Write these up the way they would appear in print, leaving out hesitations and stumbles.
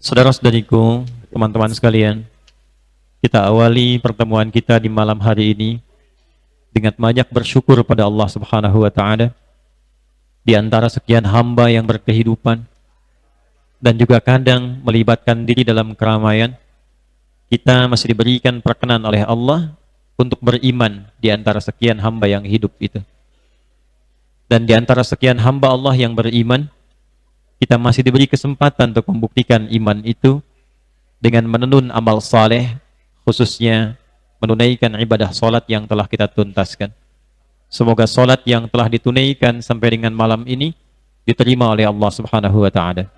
Saudara-saudariku, teman-teman sekalian, kita awali pertemuan kita di malam hari ini dengan banyak bersyukur pada Allah Subhanahu wa taala di antara sekian hamba yang berkehidupan dan juga kadang melibatkan diri dalam keramaian. Kita masih diberikan perkenan oleh Allah untuk beriman di antara sekian hamba yang hidup itu. Dan di antara sekian hamba Allah yang beriman, kita masih diberi kesempatan untuk membuktikan iman itu dengan menenun amal saleh, khususnya menunaikan ibadah salat yang telah kita tuntaskan. Semoga salat yang telah ditunaikan sampai dengan malam ini diterima oleh Allah Subhanahu wa taala.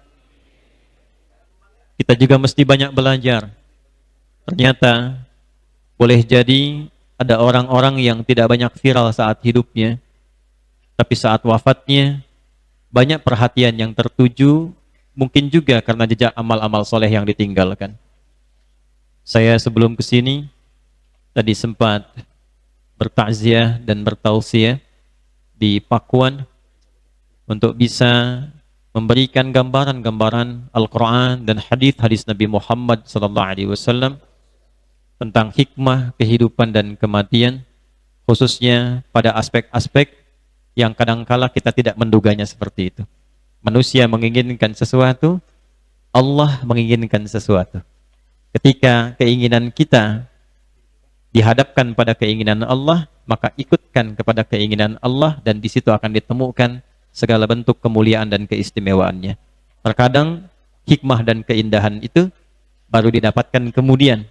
Kita juga mesti banyak belajar. Ternyata boleh jadi ada orang-orang yang tidak banyak viral saat hidupnya, tapi saat wafatnya banyak perhatian yang tertuju, mungkin juga karena jejak amal-amal soleh yang ditinggalkan. Saya sebelum kesini tadi sempat bertakziah dan bertausiah di Pakuan untuk bisa memberikan gambaran-gambaran Al-Quran dan hadis-hadis Nabi Muhammad SAW tentang hikmah kehidupan dan kematian, khususnya pada aspek-aspek yang kadangkala kita tidak menduganya seperti itu. Manusia menginginkan sesuatu, Allah menginginkan sesuatu. Ketika keinginan kita dihadapkan pada keinginan Allah, maka ikutkan kepada keinginan Allah dan di situ akan ditemukan segala bentuk kemuliaan dan keistimewaannya. Terkadang hikmah dan keindahan itu baru didapatkan kemudian.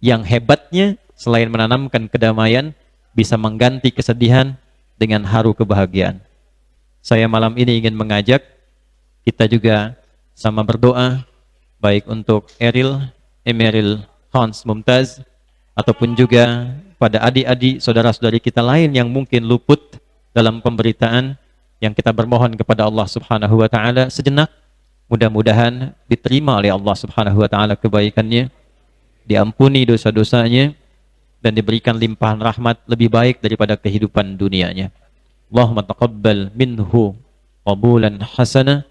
Yang hebatnya selain menanamkan kedamaian, bisa mengganti kesedihan dengan haru kebahagiaan. Saya malam ini ingin mengajak kita juga sama berdoa, baik untuk Eril, Emeril, Hans, Mumtaz, ataupun juga pada adik-adik saudara-saudari kita lain yang mungkin luput dalam pemberitaan, yang kita bermohon kepada Allah Subhanahu wa taala sejenak, mudah-mudahan diterima oleh Allah Subhanahu wa taala kebaikannya, diampuni dosa-dosanya, dan diberikan limpahan rahmat lebih baik daripada kehidupan dunianya. Allahumma taqabbal minhu qabulan hasana,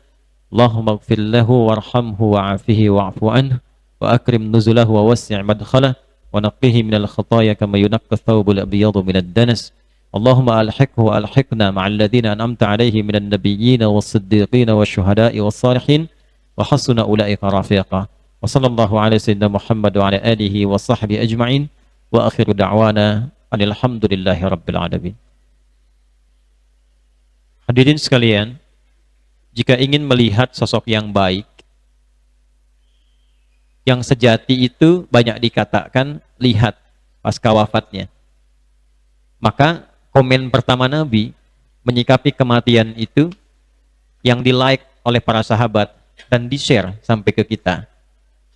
Allahumma ighfir lahu warhamhu wa'afihi wa'fu anhu wa akrim nuzulahu wa wassi' madkhalah wa naqqihi minal khataaya kama yunaqqa thawbul abyadu minad danas. Allahumma alhiqhu wa alhiqna ma'al ladzina an'amta 'alaihim minan nabiyyin was-siddiqin wasyuhada'i was-salihin wa hasuna ulaika rafiqa. Wa sallallahu ala sayyidina Muhammad wa ala alihi wa sahbihi ajma'in. Wa akhiru da'wana alhamdulillahi rabbil alamin. Hadirin sekalian, jika ingin melihat sosok yang baik, yang sejati itu banyak dikatakan lihat pasca wafatnya. Maka komen pertama Nabi menyikapi kematian itu yang di-like oleh para sahabat dan di-share sampai ke kita.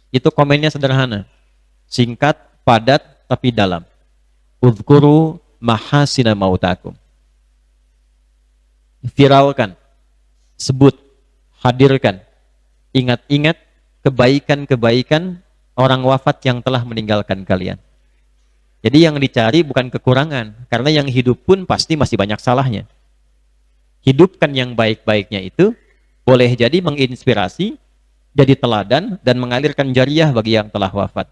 Itu komennya sederhana, singkat, padat, tapi dalam. Udhkuru mahasina mautakum. Viralkan, sebut, hadirkan, ingat-ingat kebaikan-kebaikan orang wafat yang telah meninggalkan kalian. Jadi yang dicari bukan kekurangan, karena yang hidup pun pasti masih banyak salahnya. Hidupkan yang baik-baiknya itu, boleh jadi menginspirasi, jadi teladan, dan mengalirkan jariah bagi yang telah wafat.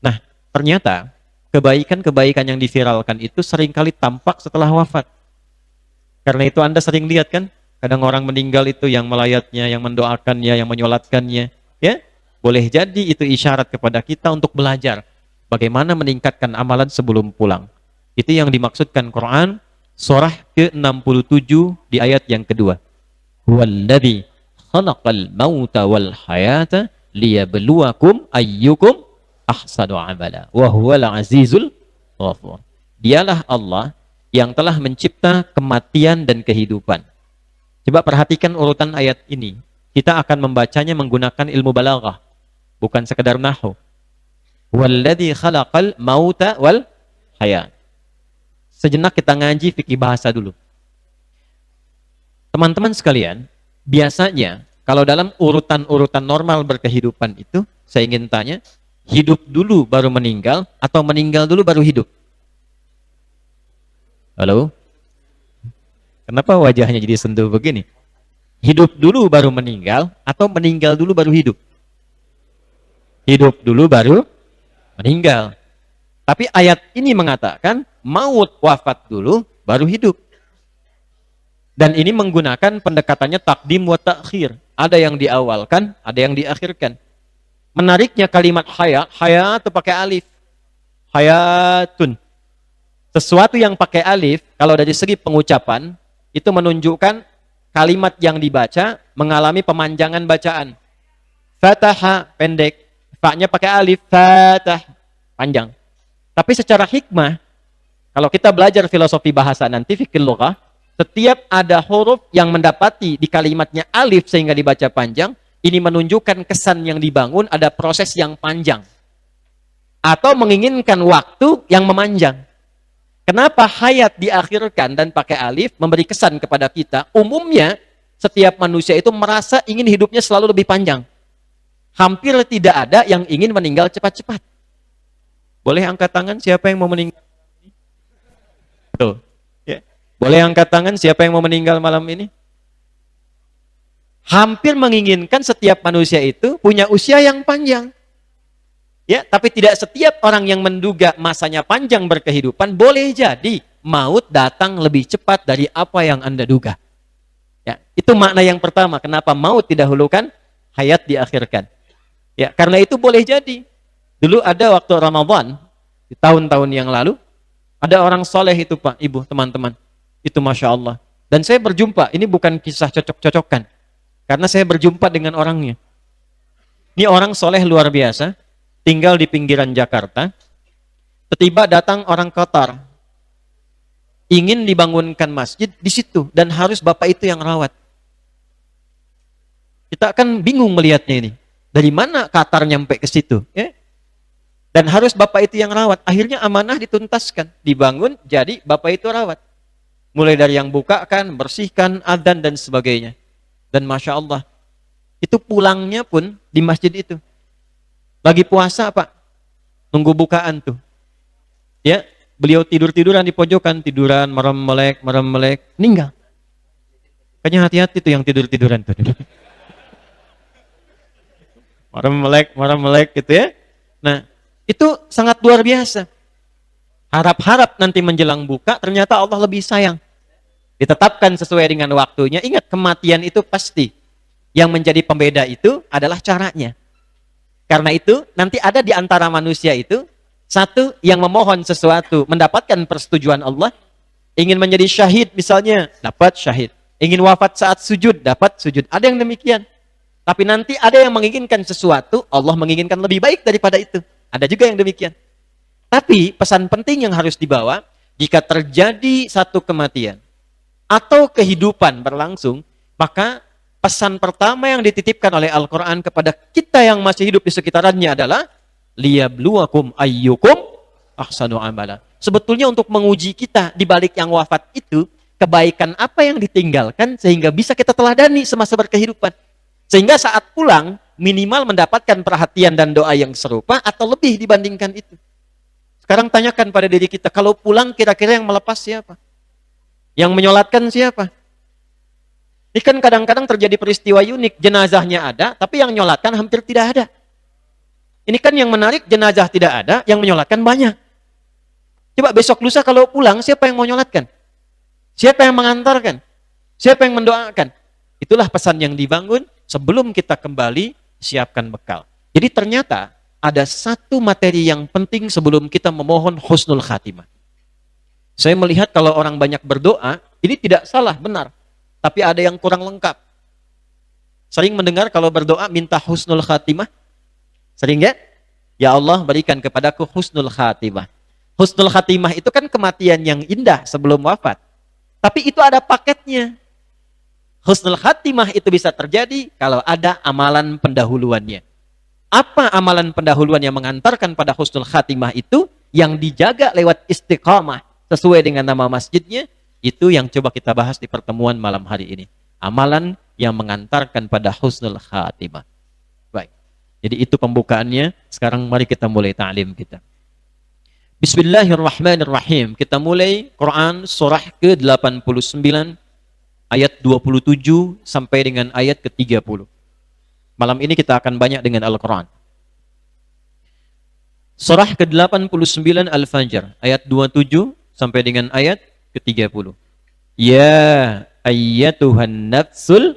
Nah, ternyata kebaikan-kebaikan yang diviralkan itu seringkali tampak setelah wafat. Karena itu Anda sering lihat kan, kadang orang meninggal itu yang melayatnya, yang mendoakannya, yang menyolatkannya, ya, boleh jadi itu isyarat kepada kita untuk belajar bagaimana meningkatkan amalan sebelum pulang. Itu yang dimaksudkan Quran surah ke-67 di ayat yang kedua. Huwallazi khalaqal mauta wal hayata liyabluwakum ayyukum ahsanu amala wa huwal azizul ghafur. Dialah Allah yang telah mencipta kematian dan kehidupan. Coba perhatikan urutan ayat ini. Kita akan membacanya menggunakan ilmu balaghah, bukan sekedar nahwu. Walladzi khalaqal mauta wal hayat. Sejenak kita ngaji fikih bahasa dulu. Teman-teman sekalian, biasanya kalau dalam urutan-urutan normal berkehidupan itu, saya ingin tanya, hidup dulu baru meninggal atau meninggal dulu baru hidup? Halo? Kenapa wajahnya jadi sendu begini? Hidup dulu baru meninggal atau meninggal dulu baru hidup? Hidup dulu baru meninggal. Tapi ayat ini mengatakan maut, wafat dulu baru hidup. Dan ini menggunakan pendekatannya takdim wa ta'khir. Ada yang diawalkan, ada yang diakhirkan. Menariknya kalimat hayat, hayat itu pakai alif. Hayatun. Sesuatu yang pakai alif, kalau dari segi pengucapan, itu menunjukkan kalimat yang dibaca mengalami pemanjangan bacaan. Fataha pendek, fa-nya pakai alif, fatah panjang. Tapi secara hikmah, kalau kita belajar filosofi bahasa nanti fikih lughah, setiap ada huruf yang mendapati di kalimatnya alif sehingga dibaca panjang, ini menunjukkan kesan yang dibangun ada proses yang panjang. Atau menginginkan waktu yang memanjang. Kenapa hayat diakhirkan dan pakai alif memberi kesan kepada kita? Umumnya setiap manusia itu merasa ingin hidupnya selalu lebih panjang. Hampir tidak ada yang ingin meninggal cepat-cepat. Boleh angkat tangan siapa yang mau meninggal? Tuh. Ya. Boleh angkat tangan siapa yang mau meninggal malam ini? Hampir menginginkan setiap manusia itu punya usia yang panjang. Ya, tapi tidak setiap orang yang menduga masanya panjang berkehidupan boleh jadi maut datang lebih cepat dari apa yang Anda duga. Ya, itu makna yang pertama kenapa maut didahulukan, hayat diakhirkan. Ya, karena itu boleh jadi. Dulu ada waktu Ramadan di tahun-tahun yang lalu ada orang soleh itu Pak, Ibu, teman-teman. Itu Masya Allah. Dan saya berjumpa, ini bukan kisah cocok-cocokan. Karena saya berjumpa dengan orangnya. Ini orang soleh luar biasa. Tinggal di pinggiran Jakarta, tiba-tiba datang orang Qatar, ingin dibangunkan masjid di situ, dan harus bapak itu yang rawat. Kita akan bingung melihatnya ini, dari mana Qatar nyampe ke situ, ya? Dan harus bapak itu yang rawat. Akhirnya amanah dituntaskan, dibangun, jadi bapak itu rawat. Mulai dari yang bukakan, bersihkan, adzan dan sebagainya. Dan Masya Allah, itu pulangnya pun di masjid itu. Lagi puasa Pak, nunggu bukaan tuh. Ya, beliau tidur-tiduran di pojokan, tiduran, merem-melek, meninggal. Kayaknya hati-hati tuh yang tidur-tiduran tuh. Merem-melek gitu ya. Nah, itu sangat luar biasa. Harap-harap nanti menjelang buka, ternyata Allah lebih sayang. Ditetapkan sesuai dengan waktunya. Ingat, kematian itu pasti. Yang menjadi pembeda itu adalah caranya. Karena itu, nanti ada di antara manusia itu, satu yang memohon sesuatu, mendapatkan persetujuan Allah, ingin menjadi syahid misalnya, dapat syahid. Ingin wafat saat sujud, dapat sujud. Ada yang demikian. Tapi nanti ada yang menginginkan sesuatu, Allah menginginkan lebih baik daripada itu. Ada juga yang demikian. Tapi pesan penting yang harus dibawa, jika terjadi satu kematian, atau kehidupan berlangsung, maka pesan pertama yang dititipkan oleh Al-Quran kepada kita yang masih hidup di sekitarannya adalah liyabluwakum ayyukum ahsanu amala. Sebetulnya untuk menguji kita di balik yang wafat itu, kebaikan apa yang ditinggalkan sehingga bisa kita teladani semasa berkehidupan. Sehingga saat pulang minimal mendapatkan perhatian dan doa yang serupa atau lebih dibandingkan itu. Sekarang tanyakan pada diri kita, kalau pulang kira-kira yang melepas siapa? Yang menyolatkan siapa? Ini kan kadang-kadang terjadi peristiwa unik, jenazahnya ada, tapi yang nyolatkan hampir tidak ada. Ini kan yang menarik, jenazah tidak ada, yang menyolatkan banyak. Coba besok lusa kalau pulang, siapa yang mau nyolatkan? Siapa yang mengantarkan? Siapa yang mendoakan? Itulah pesan yang dibangun sebelum kita kembali siapkan bekal. Jadi ternyata ada satu materi yang penting sebelum kita memohon husnul khatimah. Saya melihat kalau orang banyak berdoa, ini tidak salah, benar. Tapi ada yang kurang lengkap. Sering mendengar kalau berdoa minta husnul khatimah. Sering ya? Ya Allah berikan kepadaku husnul khatimah. Husnul khatimah itu kan kematian yang indah sebelum wafat. Tapi itu ada paketnya. Husnul khatimah itu bisa terjadi kalau ada amalan pendahuluannya. Apa amalan pendahuluan yang mengantarkan pada husnul khatimah itu? Yang dijaga lewat istiqamah sesuai dengan nama masjidnya. Itu yang coba kita bahas di pertemuan malam hari ini. Amalan yang mengantarkan pada husnul khatimah. Baik. Jadi itu pembukaannya. Sekarang mari kita mulai ta'lim kita. Bismillahirrahmanirrahim. Kita mulai Quran surah ke-89 ayat 27 sampai dengan ayat ke-30. Malam ini kita akan banyak dengan Al-Quran. Surah ke-89 Al-Fajr, ayat 27 sampai dengan ayat ke-30. Ya ayyatuhan nafsul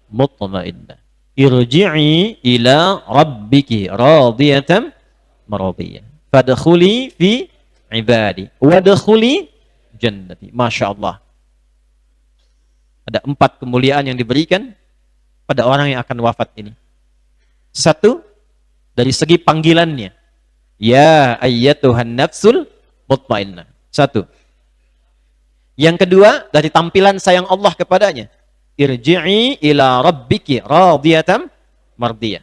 mutmainnah, irji'i ila rabbiki radiyatan maradiyah. Fadkhuli fi ibadi wadkhuli jannati. Masya Allah. Ada 4 kemuliaan yang diberikan pada orang yang akan wafat ini. Satu, dari segi panggilannya. Ya ayyatuhan nafsul mutmainnah. Satu. Yang kedua, dari tampilan sayang Allah kepadanya. Irji'i ila rabbiki radiyatan mardiyah.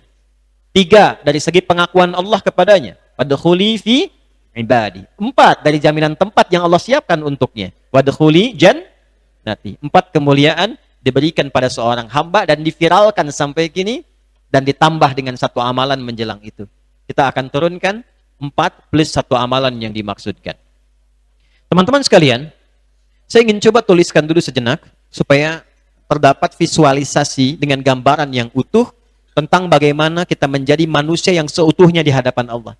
3, dari segi pengakuan Allah kepadanya. Wadkhuli fi ibadi. 4, dari jaminan tempat yang Allah siapkan untuknya. Wadkhuli jannati. 4 kemuliaan diberikan pada seorang hamba dan diviralkan sampai kini dan ditambah dengan 1 amalan menjelang itu. Kita akan turunkan 4 plus 1 amalan yang dimaksudkan. Teman-teman sekalian, saya ingin coba tuliskan dulu sejenak supaya terdapat visualisasi dengan gambaran yang utuh tentang bagaimana kita menjadi manusia yang seutuhnya di hadapan Allah.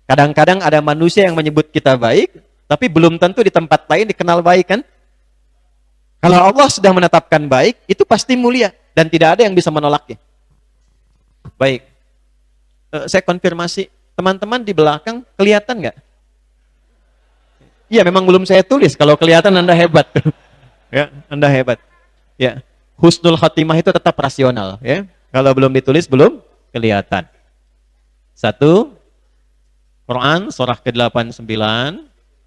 Kadang-kadang ada manusia yang menyebut kita baik, tapi belum tentu di tempat lain dikenal baik kan? Kalau Allah sudah menetapkan baik, itu pasti mulia dan tidak ada yang bisa menolaknya. Baik, saya konfirmasi, teman-teman di belakang kelihatan nggak? Iya, memang belum saya tulis. Kalau kelihatan Anda hebat. Ya, Anda hebat. Ya, husnul khatimah itu tetap rasional. Ya, kalau belum ditulis belum kelihatan. 1, Quran surah ke-89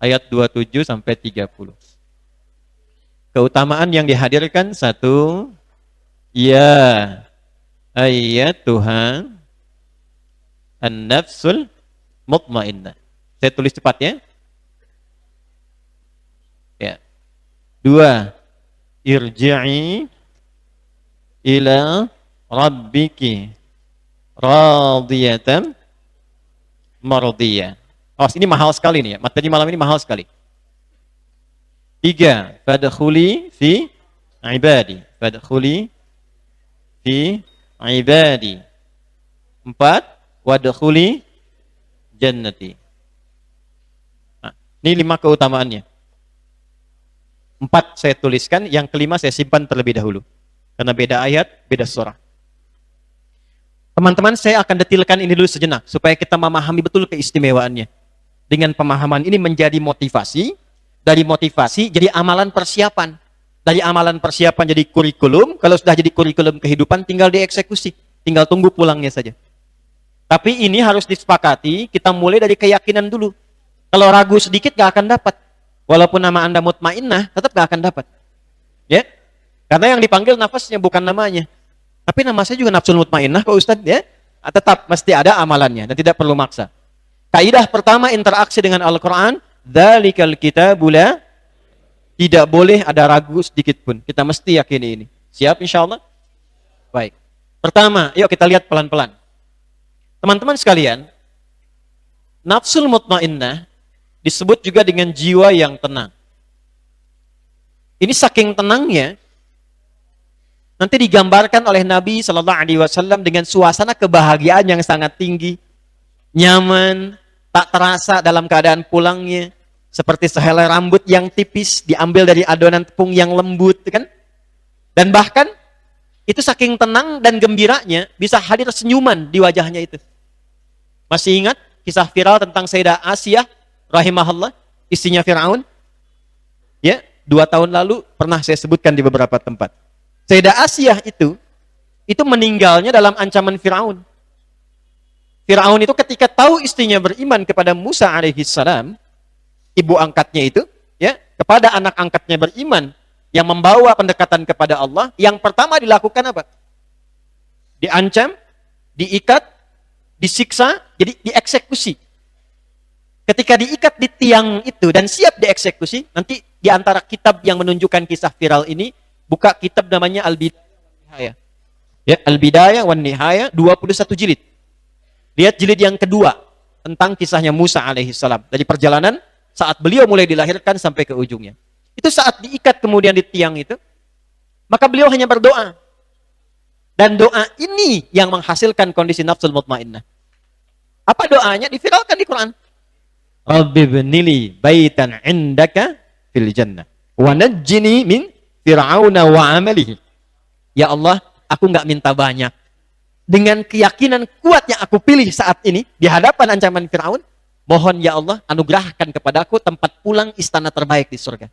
ayat 27 sampai 30. Keutamaan yang dihadirkan 1, ya ayat Tuhan an-nafsul mutmainnah. Saya tulis cepat ya. Ya. 2, irji'i ila rabbiki radiyatan maradiyah. Oh, ini mahal sekali nih ya. Materi malam ini mahal sekali. 3, fadkhuli fi ibadi. Fadkhuli fi ibadi. 4, wadkhuli jannati. Nah, ini 5 keutamaannya. 4 saya tuliskan, yang kelima saya simpan terlebih dahulu. Karena beda ayat, beda surah. Teman-teman, saya akan detilkan ini dulu sejenak supaya kita memahami betul keistimewaannya. Dengan pemahaman ini menjadi motivasi, dari motivasi jadi amalan persiapan. Dari amalan persiapan jadi kurikulum, kalau sudah jadi kurikulum kehidupan tinggal dieksekusi, tinggal tunggu pulangnya saja. Tapi ini harus disepakati, kita mulai dari keyakinan dulu. Kalau ragu sedikit gak akan dapat. Walaupun nama Anda mutmainnah, tetap gak akan dapat. Ya? Karena yang dipanggil nafasnya bukan namanya. Tapi nama saya juga nafsul mutmainnah kok Ustaz, ya? Tetap mesti ada amalannya dan tidak perlu maksa. Kaidah pertama interaksi dengan Al-Qur'an, dzalikal kitabu la, tidak boleh ada ragu sedikit pun. Kita mesti yakini ini. Siap insyaallah? Baik. Pertama, yuk kita lihat pelan-pelan. Teman-teman sekalian, nafsul mutmainnah disebut juga dengan jiwa yang tenang. Ini saking tenangnya, nanti digambarkan oleh Nabi Shallallahu Alaihi Wasallam dengan suasana kebahagiaan yang sangat tinggi, nyaman, tak terasa dalam keadaan pulangnya, seperti sehelai rambut yang tipis diambil dari adonan tepung yang lembut, kan? Dan bahkan itu saking tenang dan gembiranya bisa hadir senyuman di wajahnya itu. Masih ingat kisah viral tentang Sayyidah Asiyah rahimahullah, istrinya Fir'aun? Ya, 2 tahun lalu pernah saya sebutkan di beberapa tempat. Sayyidah Asiyah itu meninggalnya dalam ancaman Fir'aun. Fir'aun itu ketika tahu istrinya beriman kepada Musa alaihissalam, ibu angkatnya itu, ya, kepada anak angkatnya beriman, yang membawa pendekatan kepada Allah, yang pertama dilakukan apa? Diancam, diikat, disiksa, jadi dieksekusi. Ketika diikat di tiang itu dan siap dieksekusi, nanti di antara kitab yang menunjukkan kisah viral ini, buka kitab namanya Al-Bidayah wan Nihayah. Ya, Al-Bidayah wan Nihayah 21 jilid. Lihat jilid yang kedua tentang kisahnya Musa alaihissalam. Dari perjalanan saat beliau mulai dilahirkan sampai ke ujungnya. Itu saat diikat kemudian di tiang itu, maka beliau hanya berdoa. Dan doa ini yang menghasilkan kondisi nafsul mutmainnah. Apa doanya? Diviralkan di Quran. Rabbi bnili baitan indaka fil jannah wa najjini min fir'auna wa amalihi. Ya Allah, aku nggak minta banyak. Dengan keyakinan kuat yang aku pilih saat ini di hadapan ancaman Firaun, mohon ya Allah anugerahkan kepadaku tempat pulang istana terbaik di surga.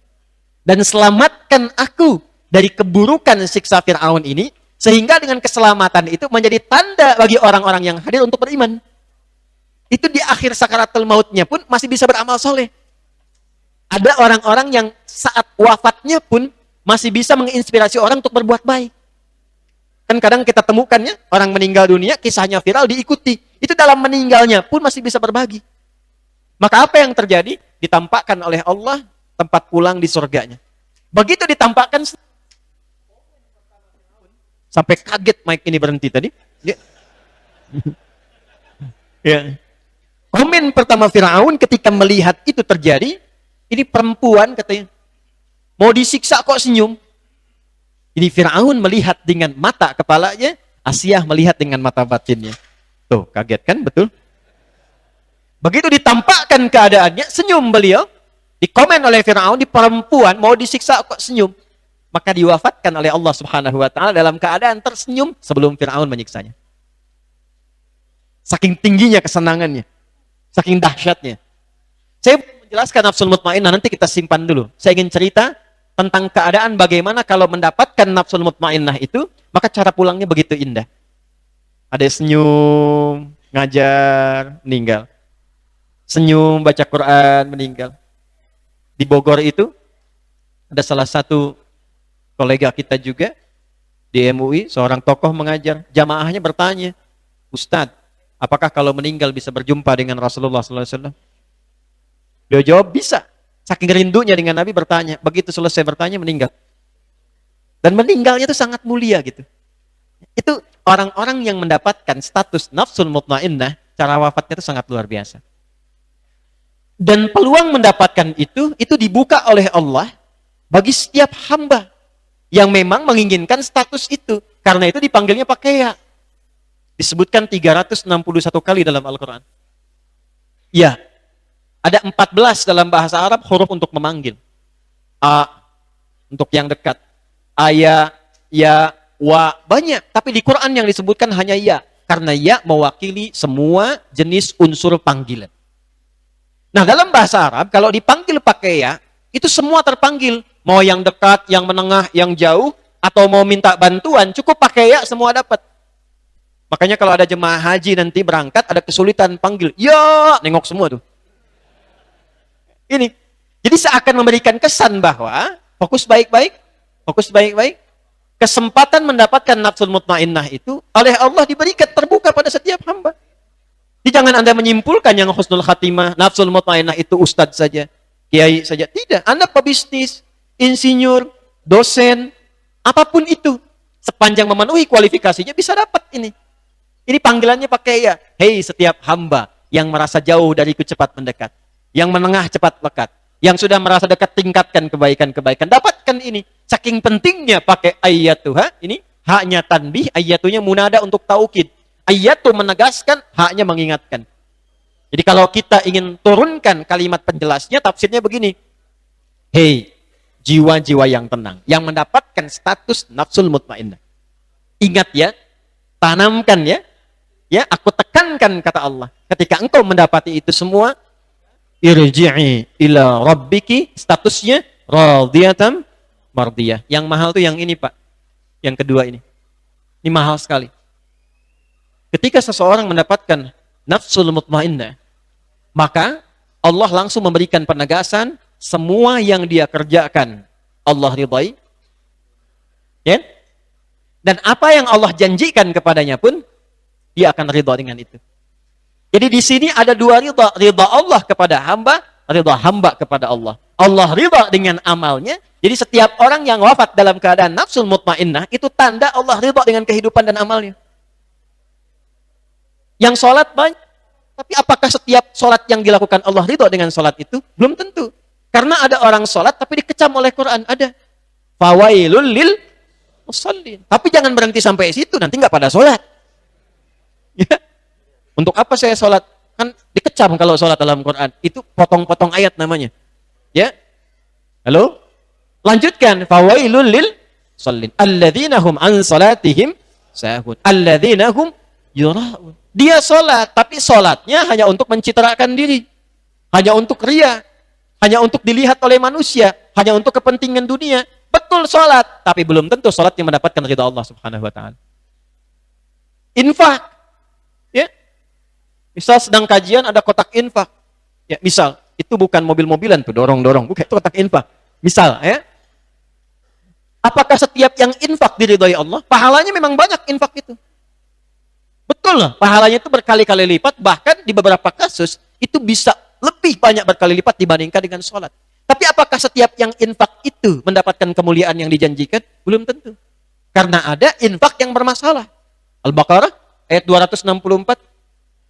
Dan selamatkan aku dari keburukan siksa Firaun ini, sehingga dengan keselamatan itu menjadi tanda bagi orang-orang yang hadir untuk beriman. Itu di akhir sakaratul mautnya pun masih bisa beramal soleh. Ada orang-orang yang saat wafatnya pun masih bisa menginspirasi orang untuk berbuat baik. Kan kadang kita temukannya, orang meninggal dunia, kisahnya viral, diikuti. Itu dalam meninggalnya pun masih bisa berbagi. Maka apa yang terjadi? Ditampakkan oleh Allah tempat pulang di surganya. Begitu ditampakkan, sampai kaget mic ini berhenti tadi. Ya. Komen pertama Firaun ketika melihat itu terjadi, ini perempuan katanya, mau disiksa kok senyum. Ini Firaun melihat dengan mata kepalanya, Asiyah melihat dengan mata batinnya. Tuh, kaget kan? Betul? Begitu ditampakkan keadaannya, senyum beliau. Dikomen oleh Firaun, di perempuan mau disiksa kok senyum. Maka diwafatkan oleh Allah Subhanahu wa taala dalam keadaan tersenyum sebelum Firaun menyiksanya. Saking tingginya kesenangannya, saking dahsyatnya. Saya menjelaskan nafsul mutmainnah, nanti kita simpan dulu. Saya ingin cerita tentang keadaan bagaimana kalau mendapatkan nafsul mutmainnah itu, maka cara pulangnya begitu indah. Ada senyum, ngajar, meninggal. Senyum, baca Quran, meninggal. Di Bogor itu, ada salah satu kolega kita juga, di MUI, seorang tokoh mengajar. Jamaahnya bertanya, Ustadz, apakah kalau meninggal bisa berjumpa dengan Rasulullah SAW? Dia jawab, bisa. Saking rindunya dengan Nabi bertanya. Begitu selesai bertanya, meninggal. Dan meninggalnya itu sangat mulia gitu. Itu orang-orang yang mendapatkan status nafsul mutmainnah, cara wafatnya itu sangat luar biasa. Dan peluang mendapatkan itu dibuka oleh Allah bagi setiap hamba yang memang menginginkan status itu. Karena itu dipanggilnya pakai ya. Disebutkan 361 kali dalam Al-Quran. Ya. Ada 14 dalam bahasa Arab huruf untuk memanggil. A, untuk yang dekat. Aya, ya, wa, banyak. Tapi di Quran yang disebutkan hanya ya. Karena ya mewakili semua jenis unsur panggilan. Nah dalam bahasa Arab, kalau dipanggil pakai ya, itu semua terpanggil. Mau yang dekat, yang menengah, yang jauh, atau mau minta bantuan, cukup pakai ya, semua dapat. Makanya kalau ada jemaah haji nanti berangkat, ada kesulitan panggil, ya, nengok semua tuh. Ini. Jadi seakan memberikan kesan bahwa fokus baik-baik, kesempatan mendapatkan nafsul mutmainnah itu oleh Allah diberikan terbuka pada setiap hamba. Jadi jangan Anda menyimpulkan yang husnul khatimah, nafsul mutmainnah itu ustadz saja, kiai saja. Tidak, Anda pebisnis, insinyur, dosen, apapun itu, sepanjang memenuhi kualifikasinya bisa dapat ini. Ini panggilannya pakai ya. Hei setiap hamba yang merasa jauh dariku cepat mendekat. Yang menengah cepat lekat. Yang sudah merasa dekat tingkatkan kebaikan-kebaikan. Dapatkan ini. Saking pentingnya pakai ayyatuha. Ini haknya tanbih. Ayyatunya munada untuk taukid. Ayyatu menegaskan. Haknya mengingatkan. Jadi kalau kita ingin turunkan kalimat penjelasnya. Tafsirnya begini. Hei jiwa-jiwa yang tenang. Yang mendapatkan status nafsul mutmainnah. Ingat ya. Tanamkan ya. Ya, aku tekankan kata Allah. Ketika engkau mendapati itu semua. Irji'i ila rabbiki, statusnya radiyatan mardiyah. Yang mahal tuh yang ini Pak. Yang kedua ini. Ini mahal sekali. Ketika seseorang mendapatkan nafsul mutmainnah, maka Allah langsung memberikan penegasan semua yang dia kerjakan Allah ridai. Ya? Dan apa yang Allah janjikan kepadanya pun dia akan ridha dengan itu. Jadi di sini ada dua ridha, ridha Allah kepada hamba, ridha hamba kepada Allah. Allah ridha dengan amalnya. Jadi setiap orang yang wafat dalam keadaan nafsul mutmainnah itu tanda Allah ridha dengan kehidupan dan amalnya. Yang sholat banyak, tapi apakah setiap sholat yang dilakukan Allah ridha dengan sholat itu? Belum tentu. Karena ada orang sholat tapi dikecam oleh Quran, ada. Fawailul lil musallin. Tapi jangan berhenti sampai situ, nanti nggak pada sholat. Ya. Untuk apa saya sholat? Kan dikecam kalau sholat dalam Quran. Itu potong-potong ayat namanya. Ya. Halo? Lanjutkan. Fawailul lil shallin. Alladzina hum an salatihim sahun. Alladzina hum yura'un. Dia sholat, tapi sholatnya hanya untuk mencitrakan diri. Hanya untuk riya. Hanya untuk dilihat oleh manusia. Hanya untuk kepentingan dunia. Betul sholat, tapi belum tentu sholat yang mendapatkan ridha Allah subhanahu wa ta'ala. Infak. Ya. Misal sedang kajian ada kotak infak. Ya, misal, itu bukan mobil-mobilan tuh, dorong-dorong. Bukan, itu kotak infak. Misal, ya. Apakah setiap yang infak diridhai Allah? Pahalanya memang banyak infak itu. Betul lah, pahalanya itu berkali-kali lipat, bahkan di beberapa kasus itu bisa lebih banyak berkali lipat dibandingkan dengan sholat. Tapi apakah setiap yang infak itu mendapatkan kemuliaan yang dijanjikan? Belum tentu. Karena ada infak yang bermasalah. Al-Baqarah ayat 264.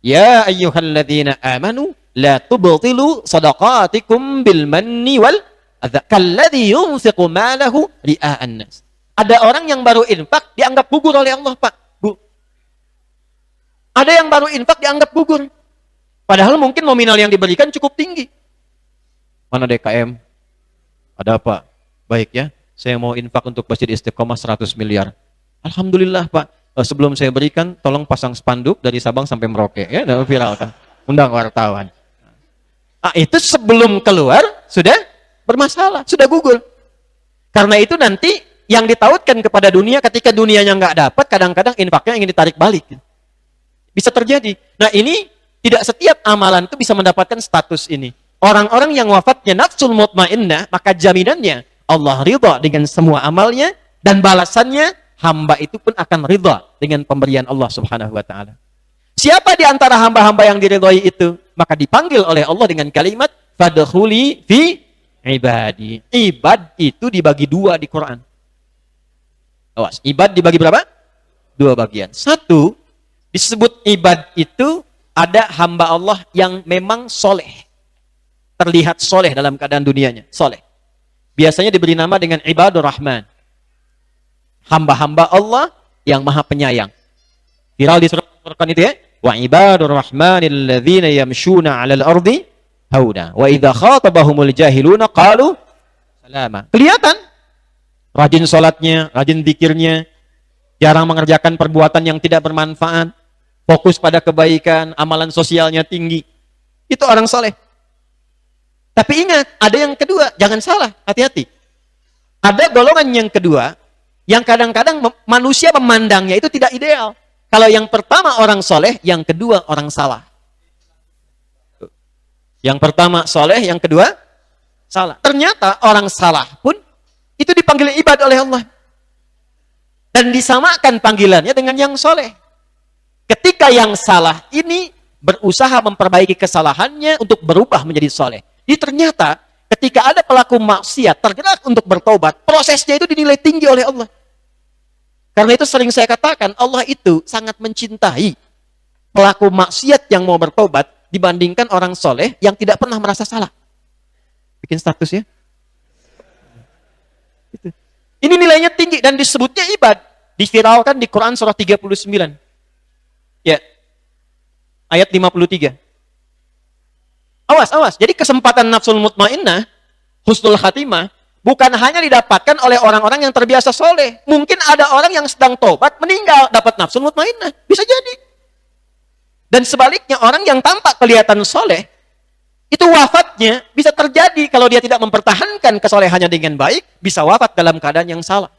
Ya ayyuhalladzina amanu la tubtilu sadaqatikum bil manni wal adza kalladzi yunfiqu malahu ria'an nas. Ada orang yang baru infak dianggap gugur oleh Allah, Pak. Bu. Ada yang baru infak dianggap gugur. Padahal mungkin nominal yang diberikan cukup tinggi. Mana DKM? Ada apa? Baik ya, saya mau infak untuk Masjid Istiqomah 100 miliar. Alhamdulillah Pak, sebelum saya berikan, tolong pasang spanduk dari Sabang sampai Merauke. Ya, udah viral kan? Undang wartawan. Nah, itu sebelum keluar, sudah bermasalah, sudah gugur. Karena itu nanti, yang ditautkan kepada dunia, ketika dunianya nggak dapat, kadang-kadang infaknya ingin ditarik balik. Bisa terjadi. Nah ini, tidak setiap amalan itu bisa mendapatkan status ini. Orang-orang yang wafatnya nafsul mutmainnah, maka jaminannya Allah ridha dengan semua amalnya, dan balasannya hamba itu pun akan ridha dengan pemberian Allah subhanahu wa ta'ala. Siapa di antara hamba-hamba yang diridhai itu? Maka dipanggil oleh Allah dengan kalimat fadkhuli fi ibadi. Ibad itu dibagi dua di Quran. Awas, ibad dibagi berapa? Dua bagian. Satu, disebut ibad itu ada hamba Allah yang memang soleh. Terlihat soleh dalam keadaan dunianya. Soleh. Biasanya diberi nama dengan ibadur rahman. Hamba-hamba Allah yang maha penyayang. Viral di surat Al-Furqan itu ya. Wa ibadur rahmanil ladzina yamshuna 'alal ardi hauna. Wa idza khatabahumul jahiluna qalu salama. Kelihatan. Rajin sholatnya, rajin zikirnya, jarang mengerjakan perbuatan yang tidak bermanfaat, fokus pada kebaikan, amalan sosialnya tinggi. Itu orang soleh. Tapi ingat, ada yang kedua, jangan salah, hati-hati. Ada golongan yang kedua, yang kadang-kadang manusia memandangnya itu tidak ideal. Kalau yang pertama orang soleh, yang kedua orang salah. Yang pertama soleh, yang kedua salah. Ternyata orang salah pun itu dipanggil ibad oleh Allah. Dan disamakan panggilannya dengan yang soleh. Ketika yang salah ini berusaha memperbaiki kesalahannya untuk berubah menjadi soleh. Jadi ternyata ketika ada pelaku maksiat tergerak untuk bertobat, prosesnya itu dinilai tinggi oleh Allah. Karena itu sering saya katakan, Allah itu sangat mencintai pelaku maksiat yang mau bertobat dibandingkan orang soleh yang tidak pernah merasa salah. Bikin status ya. Ini nilainya tinggi dan disebutnya ibad. Diviralkan di Quran surah 39. Ya. Ayat 53. Awas. Jadi kesempatan nafsul mutmainnah, husnul khatimah, bukan hanya didapatkan oleh orang-orang yang terbiasa soleh. Mungkin ada orang yang sedang tobat, meninggal, dapat nafsul mutmainnah. Bisa jadi. Dan sebaliknya, orang yang tampak kelihatan soleh, itu wafatnya bisa terjadi kalau dia tidak mempertahankan kesolehannya dengan baik, bisa wafat dalam keadaan yang salah.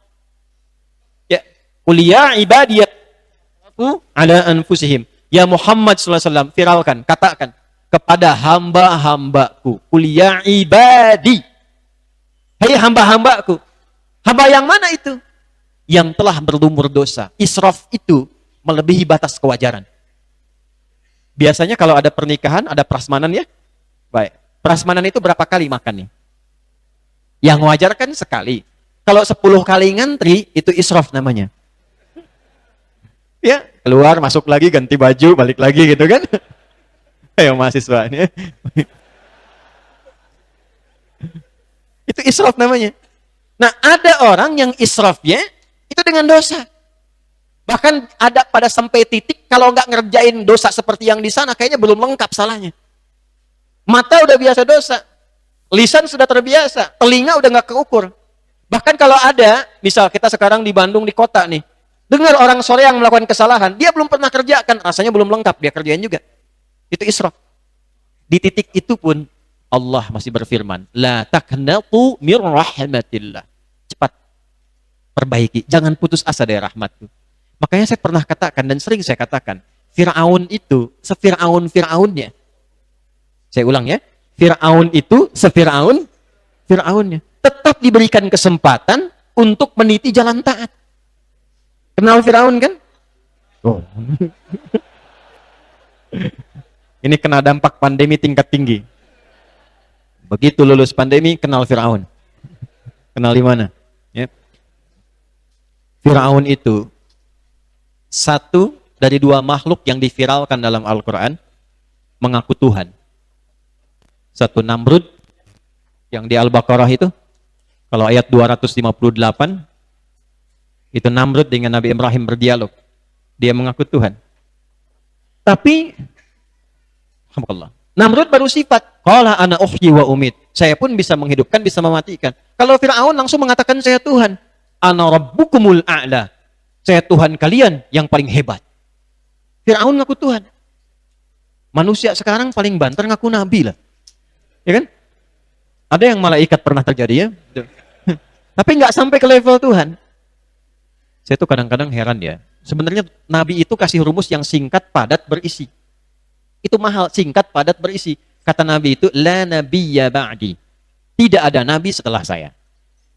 Ya, qul ya ibadiyatu ala anfusihim. Ya Muhammad sallallahu alaihi wasallam, viralkan, katakan kepada hamba-hambaku, qul ya ibadi. Hai hamba-hambaku. Hamba yang mana itu? Yang telah berlumur dosa. Israf itu melebihi batas kewajaran. Biasanya kalau ada pernikahan, ada prasmanan ya. Baik. Prasmanan itu berapa kali makannya? Yang wajar kan sekali. Kalau 10 kali ngantri, itu israf namanya. Ya, keluar, masuk lagi, ganti baju, balik lagi gitu kan. Ayo mahasiswa ini. Itu israf namanya. Nah, ada orang yang israfnya itu dengan dosa. Bahkan ada pada sampai titik kalau nggak ngerjain dosa seperti yang di sana, kayaknya belum lengkap salahnya. Mata udah biasa dosa, lisan sudah terbiasa, telinga udah nggak keukur. Bahkan kalau ada, misal kita sekarang di Bandung di kota nih, dengar orang sore yang melakukan kesalahan, dia belum pernah kerjakan, rasanya belum lengkap, dia kerjain juga. Itu israf. Di titik itu pun Allah masih berfirman, la taqnatu mir rahmatillah. Cepat perbaiki, jangan putus asa dari rahmatku. Makanya saya pernah katakan dan sering saya katakan, Fir'aun itu sefir'aun-fir'aunnya. Saya ulang ya, Fir'aun itu Fir'aunnya. Tetap diberikan kesempatan untuk meniti jalan taat. Kenal Fir'aun kan? Oh. Ini kena dampak pandemi tingkat tinggi. Begitu lulus pandemi, kenal Fir'aun. Kenal di mana? Ya. Fir'aun itu satu dari dua makhluk yang diviralkan dalam Al-Quran mengaku Tuhan. Satu Namrud yang di Al-Baqarah itu, kalau ayat 258, itu Namrud dengan Nabi Ibrahim berdialog. Dia mengaku Tuhan. Tapi, alhamdulillah, Namrud baru sifat, qala ana uhyi wa umit. Saya pun bisa menghidupkan, bisa mematikan. Kalau Fir'aun langsung mengatakan saya Tuhan. Ana rabbukumul a'la. Saya Tuhan kalian yang paling hebat. Fir'aun ngaku Tuhan. Manusia sekarang paling banter ngaku nabi lah. Ya kan? Ada yang malaikat pernah terjadi ya. Tapi nggak sampai ke level Tuhan. Saya tuh kadang-kadang heran ya. Sebenarnya nabi itu kasih rumus yang singkat, padat, berisi. Itu mahal, singkat, padat, berisi. Kata nabi itu, la nabiyya ba'di. Tidak ada nabi setelah saya.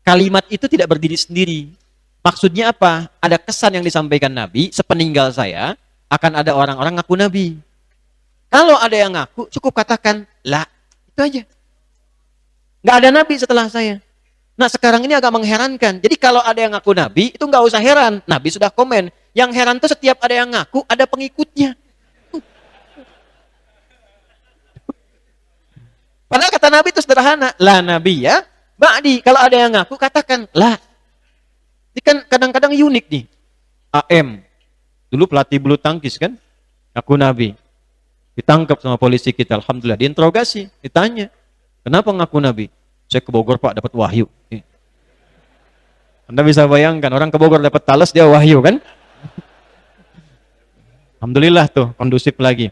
Kalimat itu tidak berdiri sendiri. Maksudnya apa? Ada kesan yang disampaikan Nabi, sepeninggal saya, akan ada orang-orang ngaku Nabi. Kalau ada yang ngaku, cukup katakan, lah, itu aja. Nggak ada Nabi setelah saya. Nah sekarang ini agak mengherankan. Jadi kalau ada yang ngaku Nabi, itu nggak usah heran. Nabi sudah komen. Yang heran itu setiap ada yang ngaku, ada pengikutnya. Padahal kata Nabi itu sederhana. La Nabi ya, ba'di. Kalau ada yang ngaku, katakan, lah. Ini kan kadang-kadang unik nih. AM, dulu pelatih bulu tangkis kan, aku Nabi. Ditangkap sama polisi kita, alhamdulillah. Diinterogasi, ditanya, kenapa ngaku Nabi? Saya ke Bogor Pak, dapat wahyu. Anda bisa bayangkan, orang ke Bogor dapat talas, dia wahyu kan? Alhamdulillah tuh, kondusif lagi.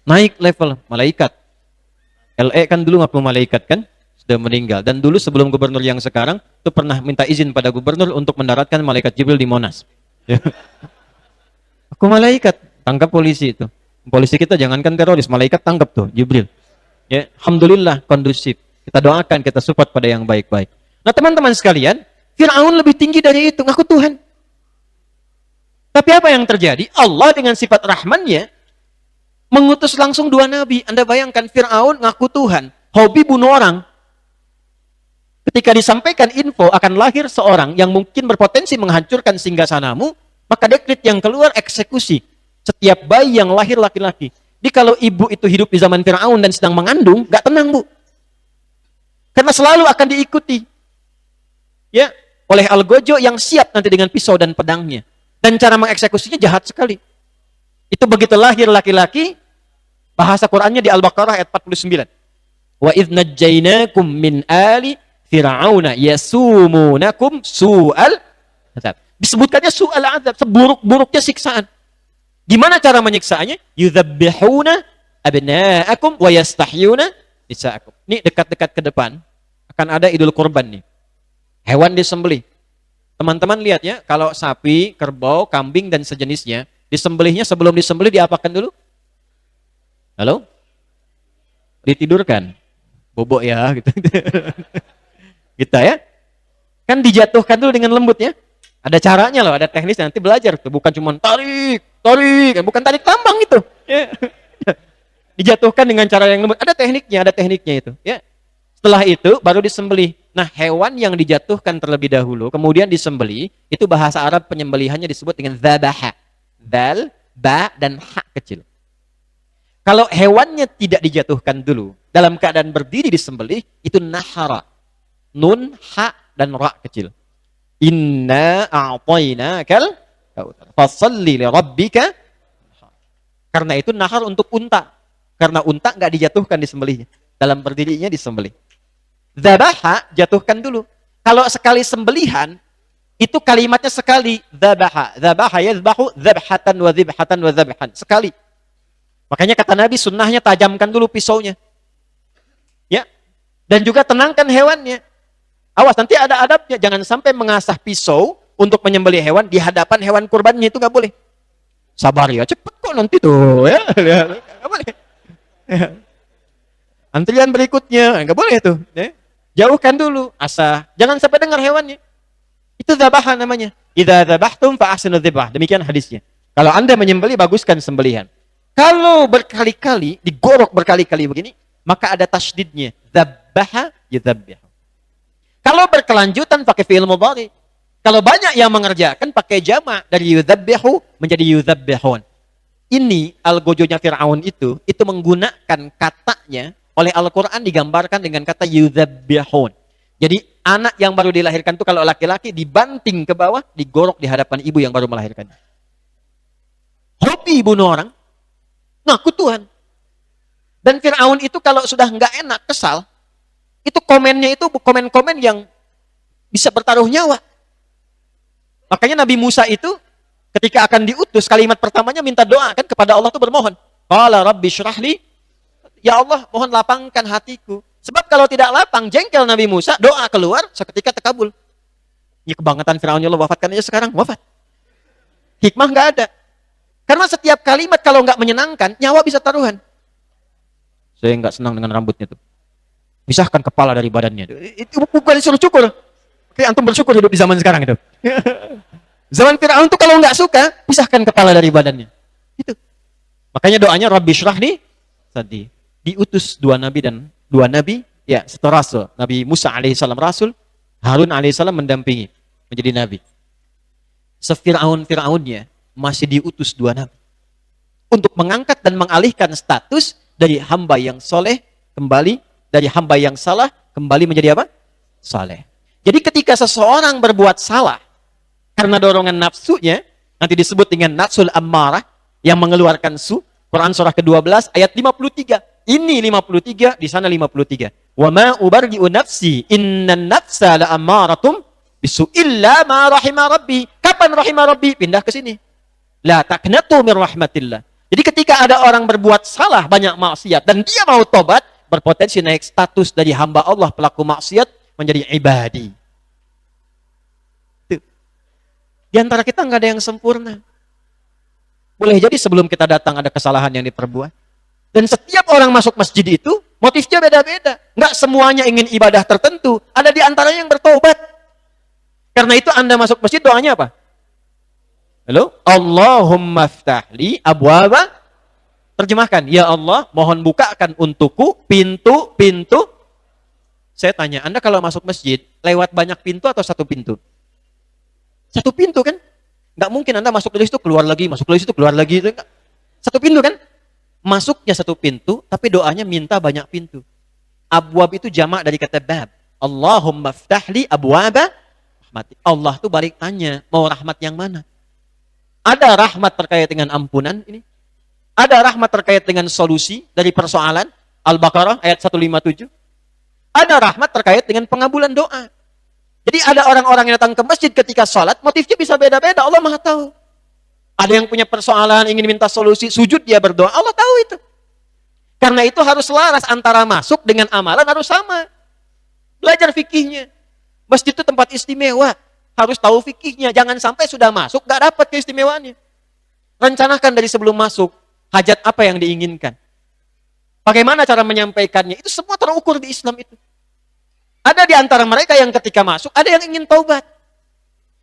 Naik level, malaikat. LE kan dulu ngaku malaikat kan? Sudah meninggal. Dan dulu sebelum gubernur yang sekarang, itu pernah minta izin pada gubernur untuk mendaratkan malaikat Jibril di Monas. Ya. Aku malaikat, tangkap polisi itu. Polisi kita jangankan teroris, malaikat tangkap tuh, Jibril. Ya, alhamdulillah kondusif. Kita doakan, kita support pada yang baik-baik. Nah teman-teman sekalian, Fir'aun lebih tinggi dari itu, ngaku Tuhan. Tapi apa yang terjadi? Allah dengan sifat Rahmannya mengutus langsung dua nabi. Anda bayangkan Fir'aun ngaku Tuhan, hobi bunuh orang. Ketika disampaikan info akan lahir seorang yang mungkin berpotensi menghancurkan singgasanamu, maka dekret yang keluar eksekusi. Setiap bayi yang lahir laki-laki. Jadi kalau ibu itu hidup di zaman Fir'aun dan sedang mengandung, gak tenang bu. Karena selalu akan diikuti. Ya, oleh Algojo yang siap nanti dengan pisau dan pedangnya. Dan cara mengeksekusinya jahat sekali. Itu begitu lahir laki-laki, bahasa Qur'annya di Al-Baqarah ayat 49. Wa idh najjainakum min ali Fir'auna yasumunakum su'al azab. Disebutkannya su'al azab, seburuk-buruknya siksaan. Gimana cara menyiksaannya? Yudzabbihuna abna'akum wa yastahyuna nisa'akum. Ini dekat-dekat ke depan akan ada Idul Kurban nih. Hewan disembelih. Teman-teman lihat ya, kalau sapi, kerbau, kambing dan sejenisnya, disembelihnya sebelum disembelih diapakan dulu? Halo? Ditidurkan. Bobok ya gitu. Kita ya. Kan dijatuhkan dulu dengan lembut ya. Ada caranya loh, ada teknis nanti belajar tuh. Bukan cuma tarik, bukan tarik tambang itu. Ya. Dijatuhkan dengan cara yang lembut. Ada tekniknya itu. Ya. Setelah itu baru disembelih. Nah hewan yang dijatuhkan terlebih dahulu, kemudian disembelih, itu bahasa Arab penyembelihannya disebut dengan dzabaha. Dal, ba, dan ha kecil. Kalau hewannya tidak dijatuhkan dulu, dalam keadaan berdiri disembelih, itu nahara. Nun, ha, dan ra kecil. Inna a'tainakal kautsar. Fashalli li rabbika. Karena itu nahar untuk unta. Karena unta nggak dijatuhkan disembelihnya. Dalam berdirinya disembelih. Dzabaha jatuhkan dulu. Kalau sekali sembelihan itu kalimatnya sekali. Dzabaha. Dzabaha yadzbahu dzabhatan wa dzibhatan wa dzabhan. Sekali. Makanya kata Nabi sunnahnya tajamkan dulu pisaunya. Ya. Dan juga tenangkan hewannya. Awas nanti ada adabnya. Jangan sampai mengasah pisau untuk menyembelih hewan di hadapan hewan kurbannya, itu nggak boleh. Sabar ya, cepet kok nanti tuh ya. Nggak boleh. Ya. Antrian berikutnya nggak boleh tuh. Ya. Jauhkan dulu asah. Jangan sampai dengar hewannya. Itu dzabah namanya. Idza dzabhtum fa ahsinu dzibah. Demikian hadisnya. Kalau Anda menyembelih, baguskan sembelihan. Kalau berkali-kali digorok berkali-kali begini, maka ada tasydidnya. Dzabbaha yudzabbihu. Kalau berkelanjutan pakai fi'il mudhari. Kalau banyak yang mengerjakan pakai jamak dari yudzabbihu menjadi yudzabbihun. Ini algojonya Fir'aun itu menggunakan katanya oleh Al-Quran digambarkan dengan kata yudzabbihun. Jadi anak yang baru dilahirkan itu kalau laki-laki dibanting ke bawah, digorok di hadapan ibu yang baru melahirkan. Hobi bunuh orang, ngaku Tuhan. Dan Fir'aun itu kalau sudah nggak enak, kesal, itu komennya itu komen-komen yang bisa bertaruh nyawa. Makanya Nabi Musa itu ketika akan diutus, kalimat pertamanya minta doa kan kepada Allah itu bermohon. Qala rabbi syrahli, ya Allah mohon lapangkan hatiku. Sebab kalau tidak lapang, jengkel Nabi Musa, doa keluar seketika terkabul. Ini kebangetan Fir'aun, ya Allah wafatkan aja sekarang, wafat. Hikmah nggak ada. Karena setiap kalimat kalau nggak menyenangkan, nyawa bisa taruhan. Saya nggak senang dengan rambutnya tuh. Pisahkan kepala dari badannya. Itu bukan disuruh cukur. Oke, antum bersyukur hidup di zaman sekarang itu. Zaman Fir'aun tuh kalau nggak suka, pisahkan kepala dari badannya. Itu. Makanya doanya Rabbi syrahli sadri. Diutus dua nabi, ya, satu rasul. Nabi Musa alaihissalam rasul, Harun alaihissalam mendampingi menjadi nabi. Fir'aunnya masih diutus dua nabi untuk mengangkat dan mengalihkan status dari hamba yang soleh kembali dari hamba yang salah kembali menjadi apa? Saleh. Jadi ketika seseorang berbuat salah karena dorongan nafsunya, nanti disebut dengan nafsul ammarah yang mengeluarkan su. Quran surah ke-12 ayat 53. Ini 53, di sana 53. Wa ma ubarri'u nafsi innan nafsa la ammaratum bisu illa ma rahima rabbi. Kapan rahima rabbi? Pindah ke sini. La taqnatu min rahmatillah. Jadi ketika ada orang berbuat salah, banyak maksiat dan dia mau tobat, berpotensi naik status dari hamba Allah pelaku maksiat menjadi ibadi. Tuh. Di antara kita nggak ada yang sempurna. Boleh jadi sebelum kita datang ada kesalahan yang diperbuat. Dan setiap orang masuk masjid itu motifnya beda-beda. Nggak semuanya ingin ibadah tertentu. Ada di antaranya yang bertobat. Karena itu Anda masuk masjid doanya apa? Halo? Allahumma ftahli abwaba. Terjemahkan, ya Allah, mohon bukakan untukku pintu-pintu. Saya tanya, Anda kalau masuk masjid, lewat banyak pintu atau satu pintu? Satu pintu kan? Nggak mungkin Anda masuk dari situ, keluar lagi, masuk dari situ, keluar lagi. Satu pintu kan? Masuknya satu pintu, tapi doanya minta banyak pintu. Abwab itu jamak dari kata bab. Allahumma ftahli abwaba rahmati. Allah tuh balik tanya, mau rahmat yang mana? Ada rahmat terkait dengan ampunan ini. Ada rahmat terkait dengan solusi dari persoalan. Al-Baqarah ayat 157. Ada rahmat terkait dengan pengabulan doa. Jadi ada orang-orang yang datang ke masjid ketika sholat, motifnya bisa beda-beda. Allah Maha tahu. Ada yang punya persoalan, ingin minta solusi, sujud dia berdoa. Allah tahu itu. Karena itu harus selaras antara masuk dengan amalan harus sama. Belajar fikihnya. Masjid itu tempat istimewa. Harus tahu fikihnya. Jangan sampai sudah masuk, gak dapat keistimewaannya. Rencanakan dari sebelum masuk. Hajat apa yang diinginkan. Bagaimana cara menyampaikannya. Itu semua terukur di Islam itu. Ada di antara mereka yang ketika masuk, ada yang ingin taubat.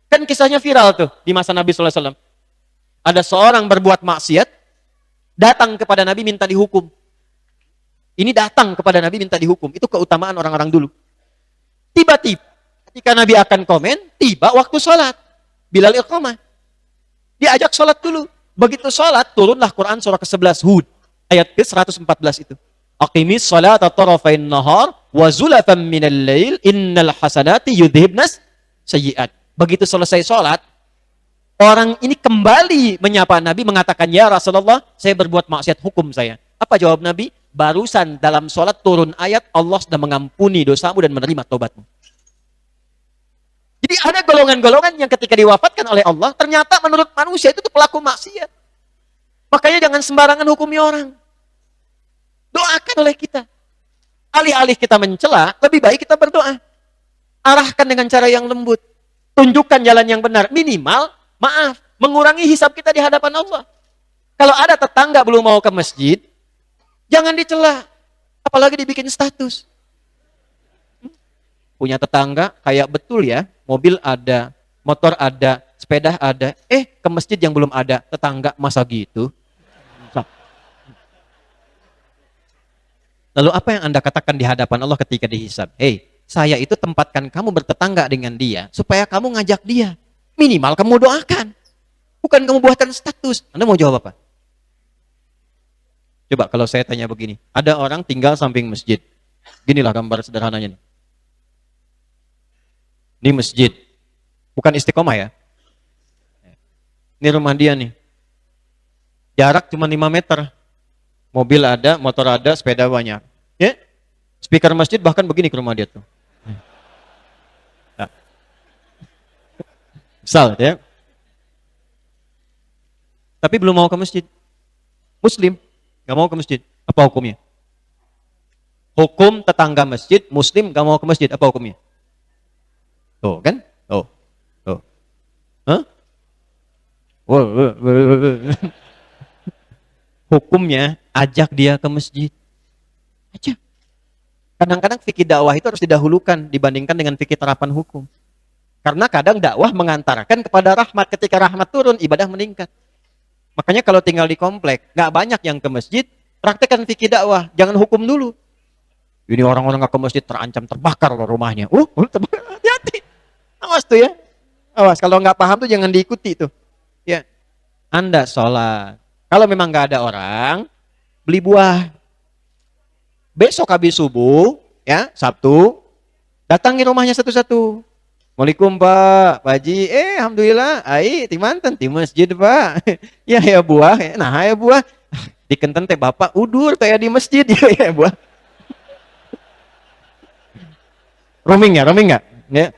Kan kisahnya viral tuh di masa Nabi SAW. Ada seorang berbuat maksiat, datang kepada Nabi minta dihukum. Ini datang kepada Nabi minta dihukum. Itu keutamaan orang-orang dulu. Tiba-tiba, ketika Nabi akan komen, tiba waktu sholat. Bilal iqamah. Diajak sholat dulu. Begitu sholat, turunlah Quran surah ke-11 Hud. Ayat ke-114 itu. Aqimis sholata tarafain nahar wa zulafan minal lail innal hasanati yudhibnas sayyi'at. Begitu selesai sholat, orang ini kembali menyapa Nabi, mengatakan, ya Rasulullah, saya berbuat maksiat, hukum saya. Apa jawab Nabi? Barusan dalam sholat turun ayat, Allah sudah mengampuni dosamu dan menerima tobatmu. Jadi ada golongan-golongan yang ketika diwafatkan oleh Allah, ternyata menurut manusia itu tuh pelaku maksiat. Makanya jangan sembarangan hukumi orang. Doakan oleh kita. Alih-alih kita mencela, lebih baik kita berdoa. Arahkan dengan cara yang lembut. Tunjukkan jalan yang benar. Minimal, maaf, mengurangi hisab kita di hadapan Allah. Kalau ada tetangga belum mau ke masjid, jangan dicela. Apalagi dibikin status. Punya tetangga, kayak betul ya, mobil ada, motor ada, sepeda ada. Ke masjid yang belum ada, tetangga masa gitu? Lalu apa yang Anda katakan di hadapan Allah ketika dihisab? Saya itu tempatkan kamu bertetangga dengan dia, supaya kamu ngajak dia. Minimal kamu doakan. Bukan kamu buatkan status. Anda mau jawab apa? Coba kalau saya tanya begini. Ada orang tinggal samping masjid. Ginilah gambar sederhananya nih. Ini masjid. Bukan istiqomah ya. Ini rumah dia nih. Jarak cuma 5 meter. Mobil ada, motor ada, sepeda banyak. Ya? Speaker masjid bahkan begini ke rumah dia tuh. Nah. Misal ya. Tapi belum mau ke masjid. Muslim, gak mau ke masjid. Apa hukumnya? Hukum tetangga masjid, Muslim gak mau ke masjid. Apa hukumnya? Tuh kan? Tuh. Hah? Hukumnya ajak dia ke masjid. Ajak. Kadang-kadang fikih dakwah itu harus didahulukan dibandingkan dengan fikih terapan hukum. Karena kadang dakwah mengantarkan kepada rahmat. Ketika rahmat turun, ibadah meningkat. Makanya kalau tinggal di komplek, gak banyak yang ke masjid, praktekkan fikih dakwah. Jangan hukum dulu. Ini orang-orang gak ke masjid terancam terbakar loh rumahnya. Terbakar. Hati-hati. Awas tuh ya. Awas, kalau nggak paham tuh jangan diikuti tuh. Ya. Anda sholat. Kalau memang nggak ada orang, beli buah. Besok habis subuh, ya, Sabtu, datangi rumahnya satu-satu. Waalaikumsalam Pak, Pak Haji. Alhamdulillah, ti manten ti masjid Pak. Ya buah, nah ya buah. Dikenten teh Bapak udur kayak di masjid ya buah. Roaming nggak? Ya.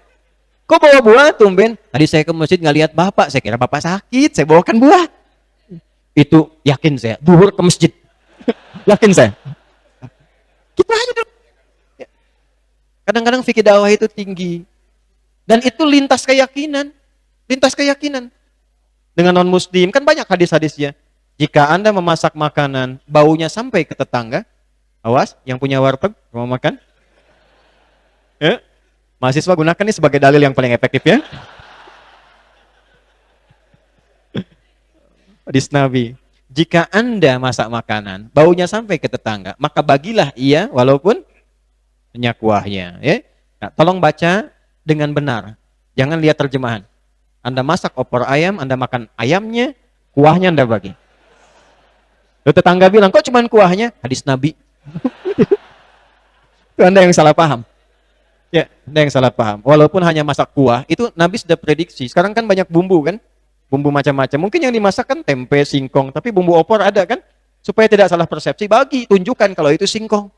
Kok bawa buah tumben? Tadi saya ke masjid nggak lihat Bapak, saya kira Bapak sakit, saya bawakan buah. Itu yakin saya, duhur ke masjid. Yakin saya. Kita aja dulu. Kadang-kadang fikih dakwah itu tinggi. Dan itu lintas keyakinan. Dengan non-muslim, kan banyak hadis-hadisnya. Jika Anda memasak makanan, baunya sampai ke tetangga, awas, yang punya warteg, mau makan. Mahasiswa gunakan ini sebagai dalil yang paling efektif ya. Hadis Nabi, jika Anda masak makanan, baunya sampai ke tetangga, maka bagilah ia walaupun minyak kuahnya. Ya. Nah, tolong baca dengan benar. Jangan lihat terjemahan. Anda masak opor ayam, Anda makan ayamnya, kuahnya Anda bagi. Lalu tetangga bilang, kok cuman kuahnya? Hadis Nabi. Itu Anda yang salah paham. Ya, Anda yang salah paham. Walaupun hanya masak kuah, itu Nabi sudah prediksi. Sekarang kan banyak bumbu kan? Bumbu macam-macam. Mungkin yang dimasak kan tempe, singkong, tapi bumbu opor ada kan? Supaya tidak salah persepsi, tunjukkan kalau itu singkong.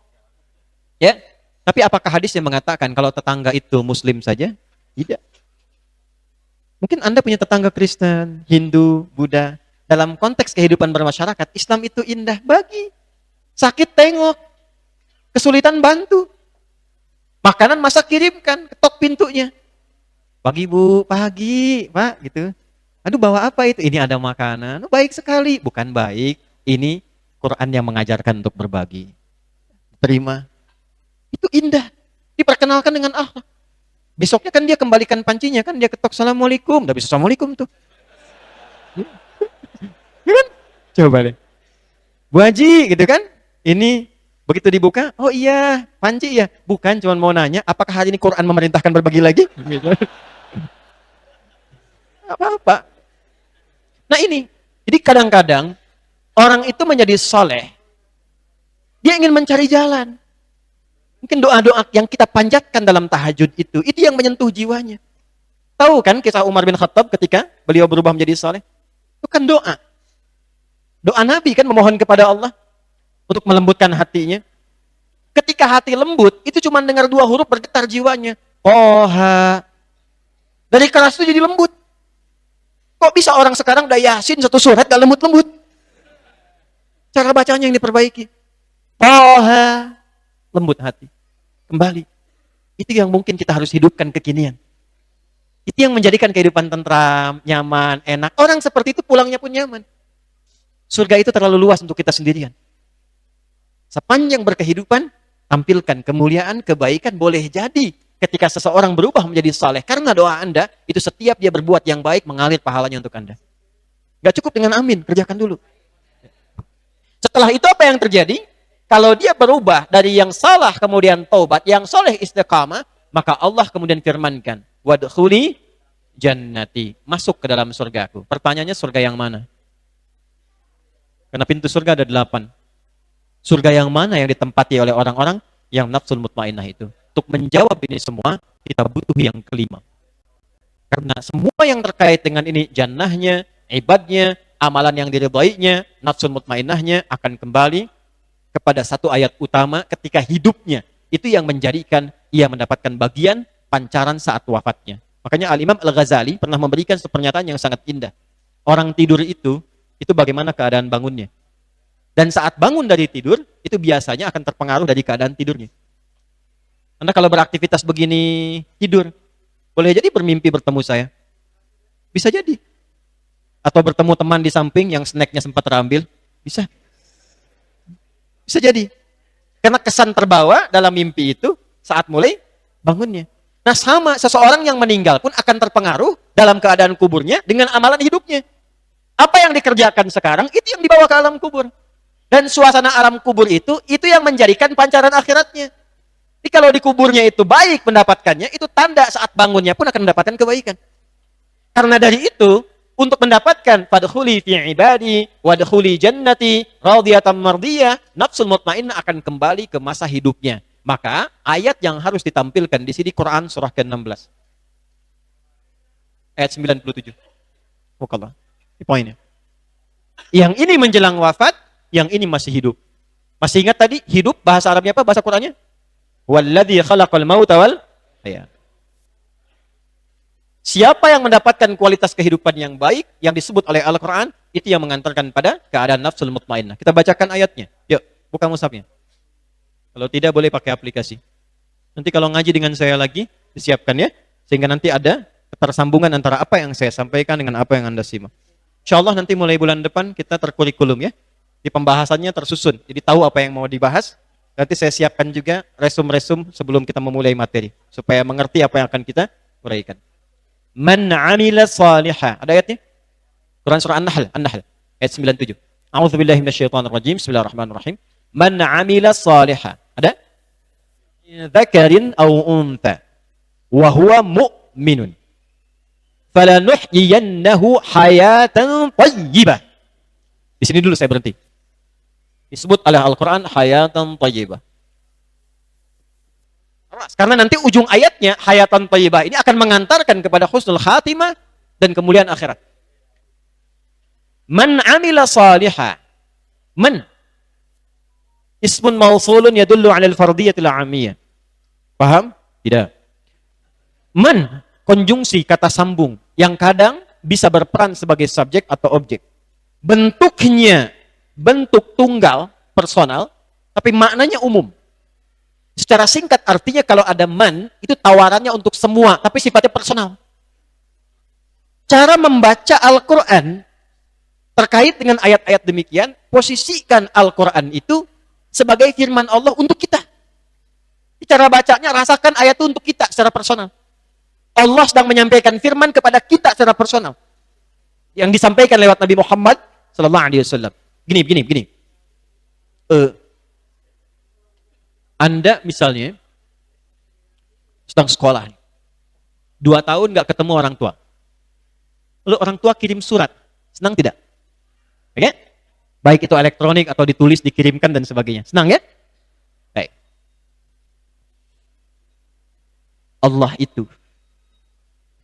Ya. Tapi apakah hadis yang mengatakan kalau tetangga itu muslim saja? Tidak. Mungkin Anda punya tetangga Kristen, Hindu, Buddha. Dalam konteks kehidupan bermasyarakat, Islam itu indah. Bagi. Sakit tengok. Kesulitan bantu. Makanan masak kirimkan, ketok pintunya. Pagi Bu, pagi Pak, gitu. Aduh bawa apa itu? Ini ada makanan. Baik sekali. Bukan baik. Ini Quran yang mengajarkan untuk berbagi. Terima. Itu indah. Diperkenalkan dengan akhlak. Besoknya kan dia kembalikan pancinya kan. Dia ketok Assalamualaikum. Udah bisa Assalamualaikum tuh. Kan? Coba deh. Bu Haji gitu kan. Ini begitu dibuka. Oh iya panci ya. Bukan cuma mau nanya. Apakah hari ini Quran memerintahkan berbagi lagi? Apa-apa. Nah ini, jadi kadang-kadang orang itu menjadi soleh, dia ingin mencari jalan. Mungkin doa-doa yang kita panjatkan dalam tahajud itu yang menyentuh jiwanya. Tahu kan kisah Umar bin Khattab ketika beliau berubah menjadi saleh? Itu kan doa. Doa Nabi kan memohon kepada Allah untuk melembutkan hatinya. Ketika hati lembut, itu cuma dengar 2 huruf bergetar jiwanya. Toha. Dari keras itu jadi lembut. Kok bisa orang sekarang udah Yasin 1 surat gak lembut-lembut? Cara bacanya yang diperbaiki. Toha. Lembut hati. Kembali. Itu yang mungkin kita harus hidupkan kekinian. Itu yang menjadikan kehidupan tentram, nyaman, enak. Orang seperti itu pulangnya pun nyaman. Surga itu terlalu luas untuk kita sendirian. Sepanjang berkehidupan, tampilkan kemuliaan, kebaikan. Boleh jadi ketika seseorang berubah menjadi saleh, karena doa Anda, itu setiap dia berbuat yang baik, mengalir pahalanya untuk Anda. Gak cukup dengan amin, kerjakan dulu. Setelah itu apa yang terjadi? Kalau dia berubah dari yang salah kemudian taubat, yang soleh istiqamah, maka Allah kemudian firmankan, wadkhuli jannati, masuk ke dalam surgaku. Pertanyaannya surga yang mana? Karena pintu surga ada 8. Surga yang mana yang ditempati oleh orang-orang yang nafsul mutmainnah itu? Untuk menjawab ini semua, kita butuh yang kelima. Karena semua yang terkait dengan ini, jannahnya, ibadnya, amalan yang diridhoinya, nafsul mutmainnahnya akan kembali kepada satu ayat utama ketika hidupnya. Itu yang menjadikan ia mendapatkan bagian pancaran saat wafatnya. Makanya Al-Imam Al-Ghazali pernah memberikan pernyataan yang sangat indah. Orang tidur itu bagaimana keadaan bangunnya. Dan saat bangun dari tidur, itu biasanya akan terpengaruh dari keadaan tidurnya. Anda kalau beraktivitas begini, tidur, boleh jadi bermimpi bertemu saya. Bisa jadi. Atau bertemu teman di samping yang snacknya sempat terambil. Bisa. Bisa jadi. Karena kesan terbawa dalam mimpi itu saat mulai bangunnya. Nah sama, seseorang yang meninggal pun akan terpengaruh dalam keadaan kuburnya dengan amalan hidupnya. Apa yang dikerjakan sekarang, itu yang dibawa ke alam kubur. Dan suasana alam kubur itu yang menjadikan pancaran akhiratnya. Jadi kalau di kuburnya itu baik mendapatkannya, itu tanda saat bangunnya pun akan mendapatkan kebaikan. Karena dari itu, untuk mendapatkan fadkhuli fi ibadi, wadkhuli jannati, radiyatan mardiyah, nafsul mutmainnah akan kembali ke masa hidupnya. Maka ayat yang harus ditampilkan di sini Quran surah ke-16. Ayat 97. Bukallah. Ini poinnya. Yang ini menjelang wafat, yang ini masih hidup. Masih ingat tadi hidup bahasa Arabnya apa? Bahasa Qurannya? Walladzi khalaqal mauta wal hayat. Siapa yang mendapatkan kualitas kehidupan yang baik yang disebut oleh Al-Qur'an, itu yang mengantarkan pada keadaan nafsul mutmainnah. Kita bacakan ayatnya. Yuk, buka mushafnya. Kalau tidak boleh pakai aplikasi. Nanti kalau ngaji dengan saya lagi, disiapkan ya, sehingga nanti ada ketersambungan antara apa yang saya sampaikan dengan apa yang Anda simak. Insyaallah nanti mulai bulan depan kita terkurikulum ya. Di pembahasannya tersusun. Jadi tahu apa yang mau dibahas. Nanti saya siapkan juga resum-resum sebelum kita memulai materi. Supaya mengerti apa yang akan kita uraikan. Man 'amila shalihan. Ada ayatnya? Quran surah An-Nahl, ayat 97. A'udzubillahi minasyaitonir rajim. Bismillahirrahmanirrahim. Man 'amila shalihan. Ada? Dzakarin aw untha wa huwa mu'minun. Falanuhyiyannahu hayatan thayyibah. Di sini dulu saya berhenti. Disebut oleh Al-Quran hayatan thayyibah. Karena nanti ujung ayatnya hayatan thayyibah ini akan mengantarkan kepada husnul khatimah dan kemuliaan akhirat. Man amila salihah. Man ismun mausulun yadullu 'ala al-fardiyatil 'amiyah. Paham? Tidak. Man konjungsi kata sambung yang kadang bisa berperan sebagai subjek atau objek. Bentuknya bentuk tunggal, personal, tapi maknanya umum. Secara singkat artinya kalau ada man, itu tawarannya untuk semua, tapi sifatnya personal. Cara membaca Al-Quran terkait dengan ayat-ayat demikian, posisikan Al-Quran itu sebagai firman Allah untuk kita. Cara bacanya, rasakan ayat itu untuk kita secara personal. Allah sedang menyampaikan firman kepada kita secara personal. Yang disampaikan lewat Nabi Muhammad SAW. Gini. Anda misalnya sedang sekolah. 2 tahun nggak ketemu orang tua. Lalu orang tua kirim surat. Senang tidak? Oke? Baik itu elektronik atau ditulis, dikirimkan dan sebagainya. Senang ya? Baik. Allah itu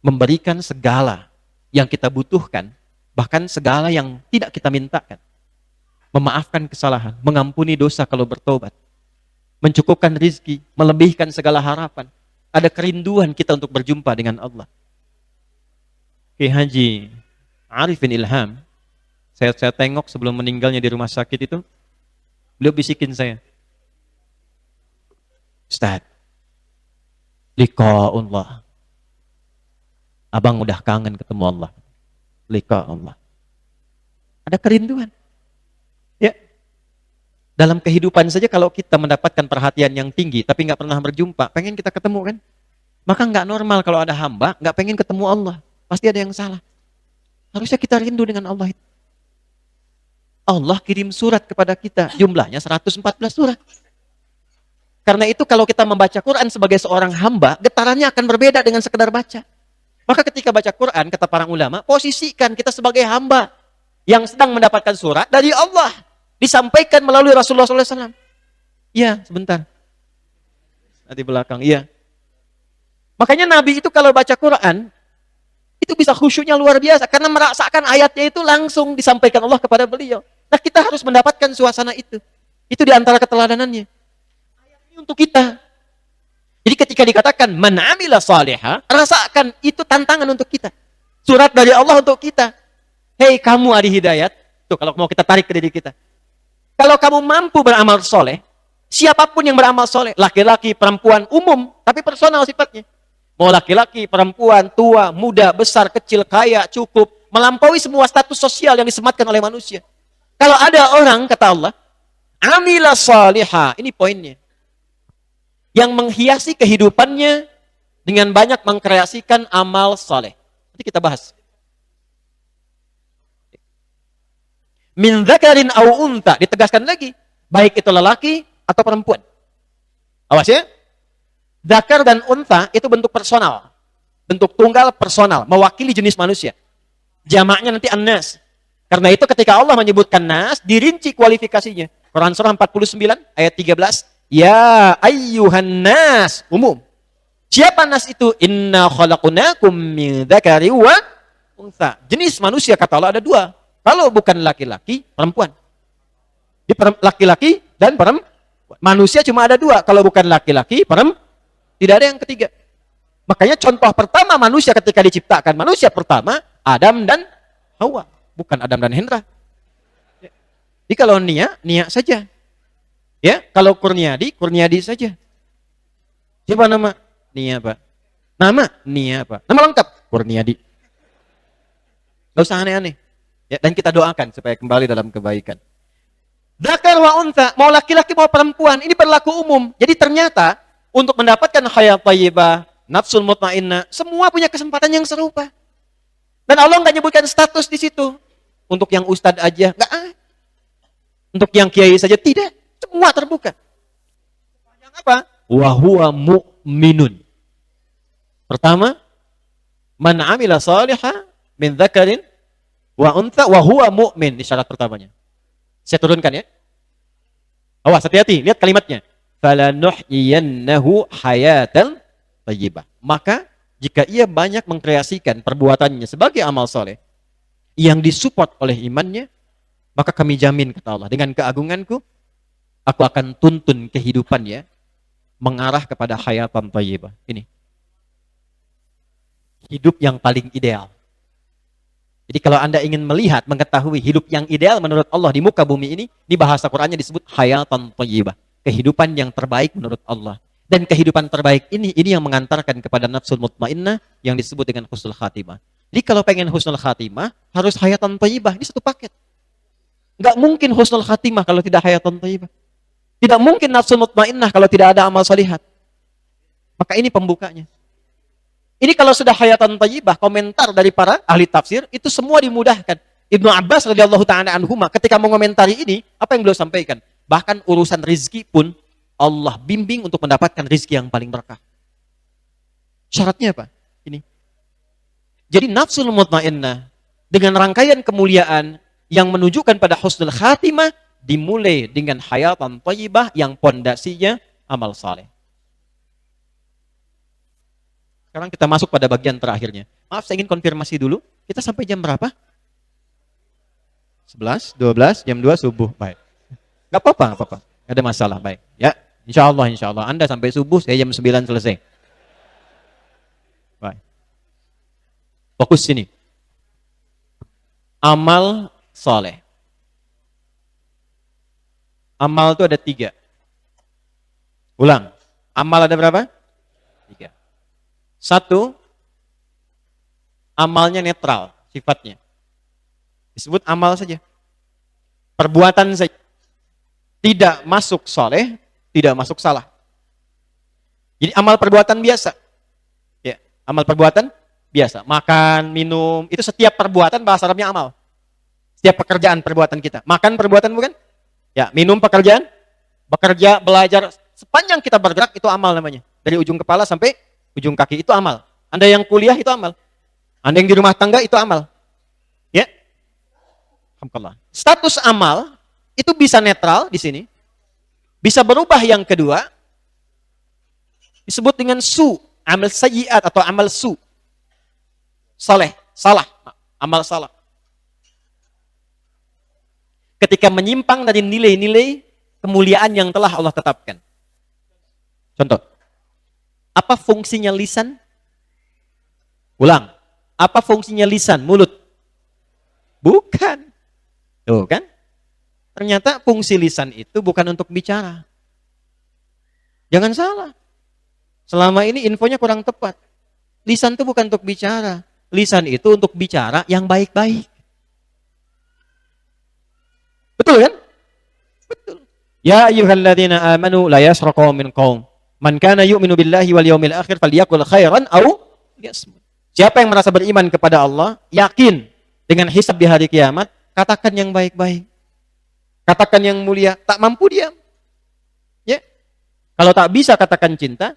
memberikan segala yang kita butuhkan, bahkan segala yang tidak kita mintakan. Memaafkan kesalahan, mengampuni dosa kalau bertobat, mencukupkan rizki, melebihkan segala harapan. Ada kerinduan kita untuk berjumpa dengan Allah. Kiai Haji Arifin Ilham, saya tengok sebelum meninggalnya di rumah sakit itu, beliau bisikin saya, Ustaz, liqa Allah. Abang udah kangen ketemu Allah. Liqa Allah. Ada kerinduan. Ya. Dalam kehidupan saja kalau kita mendapatkan perhatian yang tinggi tapi nggak pernah berjumpa, pengen kita ketemu kan? Maka nggak normal kalau ada hamba nggak pengen ketemu Allah. Pasti ada yang salah. Harusnya kita rindu dengan Allah itu. Allah kirim surat kepada kita, jumlahnya 114 surat. Karena itu kalau kita membaca Quran sebagai seorang hamba, getarannya akan berbeda dengan sekedar baca. Maka ketika baca Quran, kata para ulama, posisikan kita sebagai hamba yang sedang mendapatkan surat dari Allah. Disampaikan melalui Rasulullah SAW. Iya, sebentar. Di belakang, iya. Makanya Nabi itu kalau baca Quran, itu bisa khusyuknya luar biasa. Karena merasakan ayatnya itu langsung disampaikan Allah kepada beliau. Nah kita harus mendapatkan suasana itu. Itu diantara keteladanannya. Ayat ini untuk kita. Jadi ketika dikatakan man amila salihah, rasakan itu tantangan untuk kita. Surat dari Allah untuk kita. Hei kamu ahli hidayat, tuh kalau mau kita tarik ke diri kita. Kalau kamu mampu beramal soleh, siapapun yang beramal soleh, laki-laki, perempuan, umum, tapi personal sifatnya. Mau laki-laki, perempuan, tua, muda, besar, kecil, kaya, cukup, melampaui semua status sosial yang disematkan oleh manusia. Kalau ada orang, kata Allah, amila salihah, ini poinnya. Yang menghiasi kehidupannya dengan banyak mengkreasikan amal saleh. Nanti kita bahas. Min dzakarin au unta, ditegaskan lagi, baik itu lelaki atau perempuan. Awas ya. Dzakar dan unta itu bentuk personal. Bentuk tunggal personal, mewakili jenis manusia. Jamaknya nanti an-nas. Karena itu ketika Allah menyebutkan nas, dirinci kualifikasinya. Quran surah 49 ayat 13. Ya ayyuhan nas, umum. Siapa nas itu? Inna khalaqnakum min dzakari wa unta. Jenis manusia kata Allah ada dua. Kalau bukan laki-laki, perempuan. Di laki-laki dan perempuan. Manusia cuma ada dua. Kalau bukan laki-laki, perempuan. Tidak ada yang ketiga. Makanya contoh pertama manusia ketika diciptakan. Manusia pertama, Adam dan Hawa. Bukan Adam dan Hendra. Jadi kalau Nia saja. Ya, kalau Kurniadi saja. Siapa nama? Nia, Pak. Nama? Nia, Pak. Nama lengkap? Kurniadi. Gak usah aneh-aneh. Ya, dan kita doakan supaya kembali dalam kebaikan. Dzakar wa unta, mau laki-laki mau perempuan, ini berlaku umum. Jadi ternyata untuk mendapatkan hayat thayyibah, nafsul mutmainnah, semua punya kesempatan yang serupa. Dan Allah nggak nyebutkan status di situ. Untuk yang ustadz aja, nggak ada. Untuk yang kiai saja tidak. Semua terbuka. Yang apa? Wa huwa mu'minun. Pertama, man amila salihah min dzakarin wa untha wa huwa mu'min. Ini syarat pertamanya. Saya turunkan ya. Awas, hati-hati, lihat kalimatnya. Falanuhyiyannahu hayatan thayyibah. Maka jika ia banyak mengkreasikan perbuatannya sebagai amal soleh yang disupport oleh imannya, maka kami jamin, kata Allah, dengan keagunganku, aku akan tuntun kehidupannya mengarah kepada hayatan thayyibah. Ini hidup yang paling ideal. Jadi kalau Anda ingin melihat, mengetahui hidup yang ideal menurut Allah di muka bumi ini, di bahasa Qur'annya disebut hayatan thayyibah. Kehidupan yang terbaik menurut Allah. Dan kehidupan terbaik ini yang mengantarkan kepada nafsul mutmainnah yang disebut dengan husnul khatimah. Jadi kalau pengen husnul khatimah, harus hayatan thayyibah. Ini satu paket. Nggak mungkin husnul khatimah kalau tidak hayatan thayyibah. Tidak mungkin nafsul mutmainnah kalau tidak ada amal salihat. Maka ini pembukanya. Ini kalau sudah hayatan thayyibah, komentar dari para ahli tafsir, itu semua dimudahkan. Ibnu Abbas radhiyallahu ta'ala anhuma ketika mengomentari ini, apa yang beliau sampaikan? Bahkan urusan rizki pun Allah bimbing untuk mendapatkan rizki yang paling berkah. Syaratnya apa? Ini. Jadi nafsul mutmainnah dengan rangkaian kemuliaan yang menunjukkan pada husnul khatimah dimulai dengan hayatan thayyibah yang pondasinya amal saleh. Sekarang kita masuk pada bagian terakhirnya. Maaf, saya ingin konfirmasi dulu. Kita sampai jam berapa? 11, 12, jam 2 subuh. Baik. Nggak apa-apa, nggak apa-apa. Nggak ada masalah, baik. Ya, insya Allah. Anda sampai subuh, saya jam 9 selesai. Baik. Fokus sini. Amal soleh. Amal itu ada 3. Ulang. Amal ada berapa? 3. 1, amalnya netral sifatnya. Disebut amal saja. Perbuatan saja. Tidak masuk soleh, tidak masuk salah. Jadi amal perbuatan biasa. Ya, amal perbuatan biasa. Makan, minum, itu setiap perbuatan bahasa Arabnya amal. Setiap pekerjaan perbuatan kita. Makan perbuatan bukan? Ya, minum pekerjaan, bekerja, belajar, sepanjang kita bergerak itu amal namanya. Dari ujung kepala sampai ujung kaki itu amal. Anda yang kuliah itu amal. Anda yang di rumah tangga itu amal. Ya. Alhamdulillah. Status amal itu bisa netral di sini. Bisa berubah yang kedua. Disebut dengan su, amal sayyiat atau amal su. Saleh, salah, amal salah. Ketika menyimpang dari nilai-nilai kemuliaan yang telah Allah tetapkan. Contoh. Apa fungsinya lisan? Ulang. Apa fungsinya lisan, mulut? Bukan. Tuh kan? Ternyata fungsi lisan itu bukan untuk bicara. Jangan salah. Selama ini infonya kurang tepat. Lisan itu bukan untuk bicara. Lisan itu untuk bicara yang baik-baik. Betul kan? Betul. Ya ayyuhalladzina amanu la yasraqu min qaum. Man kana yu'minu billahi wal yawmil akhir falyaqul khairan aw liyasmut. Siapa yang merasa beriman kepada Allah, yakin dengan hisab di hari kiamat, katakan yang baik-baik. Katakan yang mulia, tak mampu diam. Ya. Kalau tak bisa katakan cinta,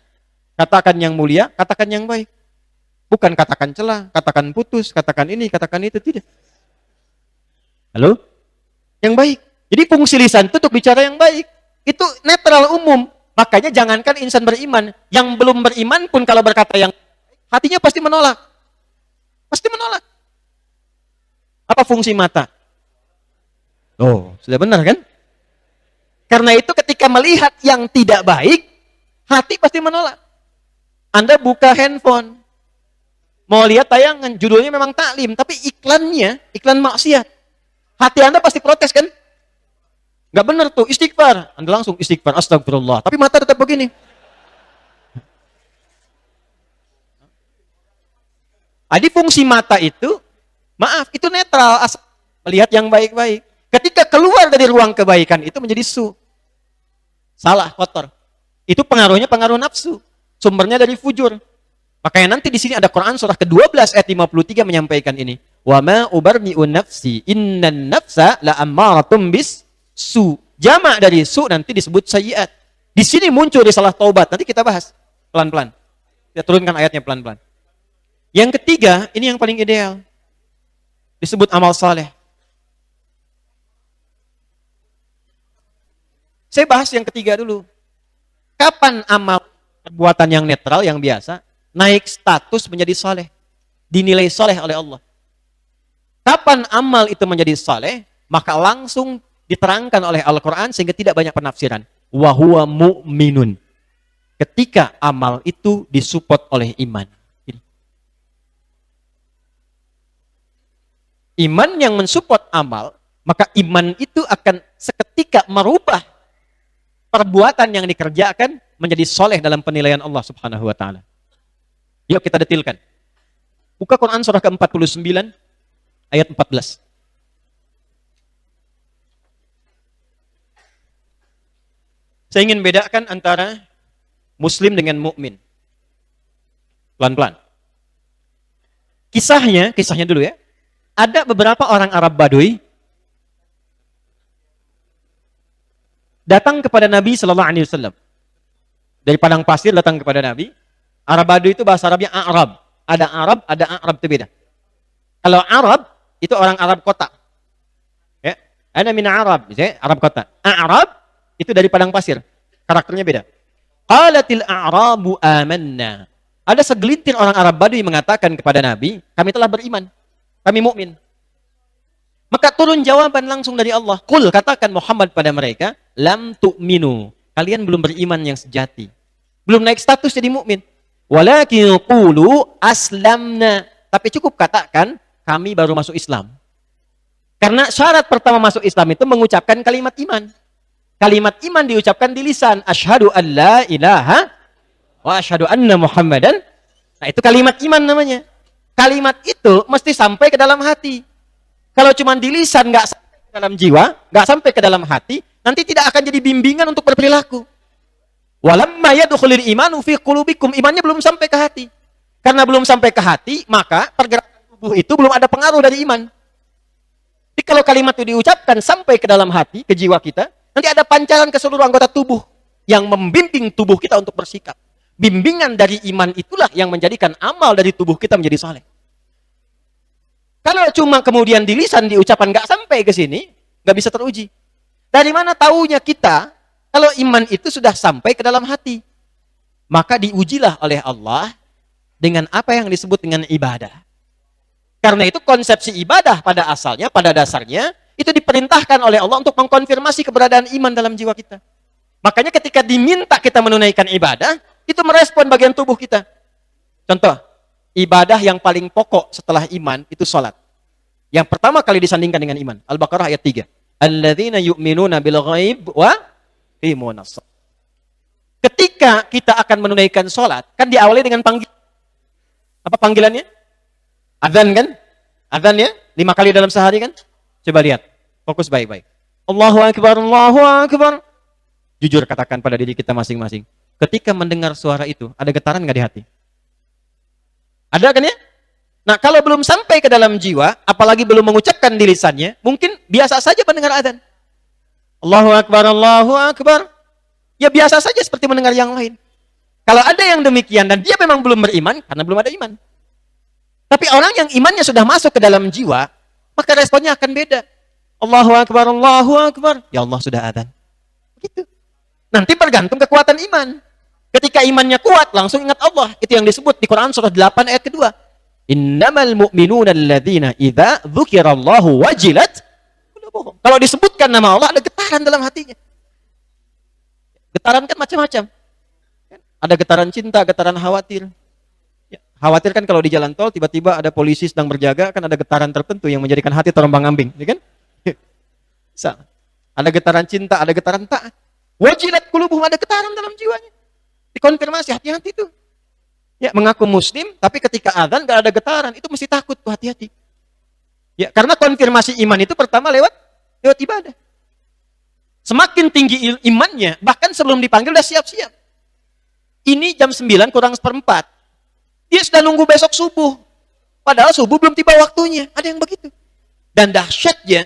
katakan yang mulia, katakan yang baik. Bukan katakan celah, katakan putus, katakan ini, katakan itu, tidak. Halo? Yang baik. Jadi fungsi lisan itu untuk bicara yang baik. Itu netral umum. Makanya jangankan insan beriman, yang belum beriman pun kalau berkata yang hatinya pasti menolak. Pasti menolak. Apa fungsi mata? Oh, sudah benar kan? Karena itu ketika melihat yang tidak baik, hati pasti menolak. Anda buka handphone, mau lihat tayangan, judulnya memang taklim, tapi iklannya, iklan maksiat. Hati Anda pasti protes kan? Gak benar tuh, istighfar. Anda langsung istighfar, astagfirullah. Tapi mata tetap begini. Jadi fungsi mata itu, maaf, itu netral, asal melihat yang baik-baik. Ketika keluar dari ruang kebaikan, itu menjadi su. Salah, kotor. Itu pengaruhnya pengaruh nafsu. Sumbernya dari fujur. Makanya nanti di sini ada Quran surah ke-12 ayat 53 menyampaikan ini. Wa ma ubarmi'u nafsi innan nafsa la ammaratum bis su. Jamak dari su nanti disebut sayyiat. Di sini muncul risalah taubat. Nanti kita bahas pelan-pelan. Kita turunkan ayatnya pelan-pelan. Yang ketiga, ini yang paling ideal. Disebut amal saleh. Saya bahas yang ketiga dulu. Kapan amal perbuatan yang netral, yang biasa, naik status menjadi saleh? Dinilai saleh oleh Allah. Kapan amal itu menjadi saleh? Maka langsung diterangkan oleh Al-Quran sehingga tidak banyak penafsiran. Wa huwa mu'minun. Ketika amal itu disupport oleh iman. Iman yang mensupport amal, maka iman itu akan seketika merubah perbuatan yang dikerjakan menjadi soleh dalam penilaian Allah Subhanahu wa ta'ala. Yuk kita detilkan. Buka Quran surah ke-49 ayat 14. Saya ingin bedakan antara muslim dengan mukmin. Pelan-pelan. Kisahnya dulu ya. Ada beberapa orang Arab Baduy datang kepada Nabi Sallallahu Alaihi Wasallam. Dari padang pasir datang kepada Nabi. Arab Baduy itu bahasa Arabnya Arab. Ada Arab itu beda. Kalau Arab itu orang Arab kota. Ya, ada min Arab, misalnya Arab kota. Arab itu dari padang pasir. Karakternya beda. Qalatil a'rabu amanna. Ada segelintir orang Arab Badui mengatakan kepada Nabi, kami telah beriman, kami mukmin. Maka turun jawaban langsung dari Allah. Qul, katakan Muhammad pada mereka, lam tu'minu. Kalian belum beriman yang sejati. Belum naik status jadi mukmin. Walakin qulu aslamna. Tapi cukup katakan, kami baru masuk Islam. Karena syarat pertama masuk Islam itu mengucapkan kalimat iman. Kalimat iman diucapkan di lisan. Asyhadu an la ilaha wa asyhadu anna Muhammadan. Nah, itu kalimat iman namanya. Kalimat itu mesti sampai ke dalam hati. Kalau cuma di lisan, nggak sampai ke dalam jiwa, nggak sampai ke dalam hati, nanti tidak akan jadi bimbingan untuk berperilaku. Walamma yadkhulul imanu fi qulubikum, imannya belum sampai ke hati. Karena belum sampai ke hati, maka pergerakan tubuh itu belum ada pengaruh dari iman. Jadi kalau kalimat itu diucapkan sampai ke dalam hati, ke jiwa kita, nanti ada pancaran ke seluruh anggota tubuh yang membimbing tubuh kita untuk bersikap. Bimbingan dari iman itulah yang menjadikan amal dari tubuh kita menjadi saleh. Kalau cuma kemudian di lisan diucapkan nggak sampai ke sini, nggak bisa teruji. Dari mana taunya kita kalau iman itu sudah sampai ke dalam hati? Maka diujilah oleh Allah dengan apa yang disebut dengan ibadah. Karena itu konsepsi ibadah pada asalnya, pada dasarnya, itu diperintahkan oleh Allah untuk mengkonfirmasi keberadaan iman dalam jiwa kita. Makanya ketika diminta kita menunaikan ibadah, itu merespon bagian tubuh kita. Contoh, ibadah yang paling pokok setelah iman itu salat. Yang pertama kali disandingkan dengan iman. Al-Baqarah ayat 3. Alladzina yu'minuna bil ghaib wa yuqimuna shalah. Ketika kita akan menunaikan salat, kan diawali dengan panggilan. Apa panggilannya? Adzan kan? Adzan ya? 5 kali dalam sehari kan? Coba lihat. Fokus baik-baik. Allahu akbar, Allahu akbar. Jujur katakan pada diri kita masing-masing. Ketika mendengar suara itu, ada getaran nggak di hati? Ada kan ya? Nah, kalau belum sampai ke dalam jiwa, apalagi belum mengucapkan di lisannya, mungkin biasa saja mendengar adzan. Allahu akbar, Allahu akbar. Ya biasa saja seperti mendengar yang lain. Kalau ada yang demikian dan dia memang belum beriman, karena belum ada iman. Tapi orang yang imannya sudah masuk ke dalam jiwa, maka responnya akan beda. Allahu akbar, Allahu akbar. Ya Allah sudah adzan. Begitu. Nanti bergantung kekuatan iman. Ketika imannya kuat, langsung ingat Allah. Itu yang disebut di Quran surah 8 ayat kedua. Innamal mu'minuna alladzina idza dzukirallahu wajilat qulubuhum. Kalau disebutkan nama Allah, ada getaran dalam hatinya. Getaran kan macam-macam. Ada getaran cinta, getaran khawatir. Ya, khawatir kan kalau di jalan tol, tiba-tiba ada polisi sedang berjaga, kan ada getaran tertentu yang menjadikan hati terombang-ambing. Ya kan? Ada getaran cinta, ada getaran taat. Wajilat qulubuhum, ada getaran dalam jiwanya. Dikonfirmasi, hati-hati tuh. Ya, mengaku muslim, tapi ketika adzan gak ada getaran, itu mesti takut tuh, hati-hati. Ya, karena konfirmasi iman itu pertama lewat ibadah. Semakin tinggi imannya, bahkan sebelum dipanggil udah siap-siap. Ini jam 9 kurang seperempat. Dia sudah nunggu besok subuh. Padahal subuh belum tiba waktunya. Ada yang begitu. Dan dahsyatnya,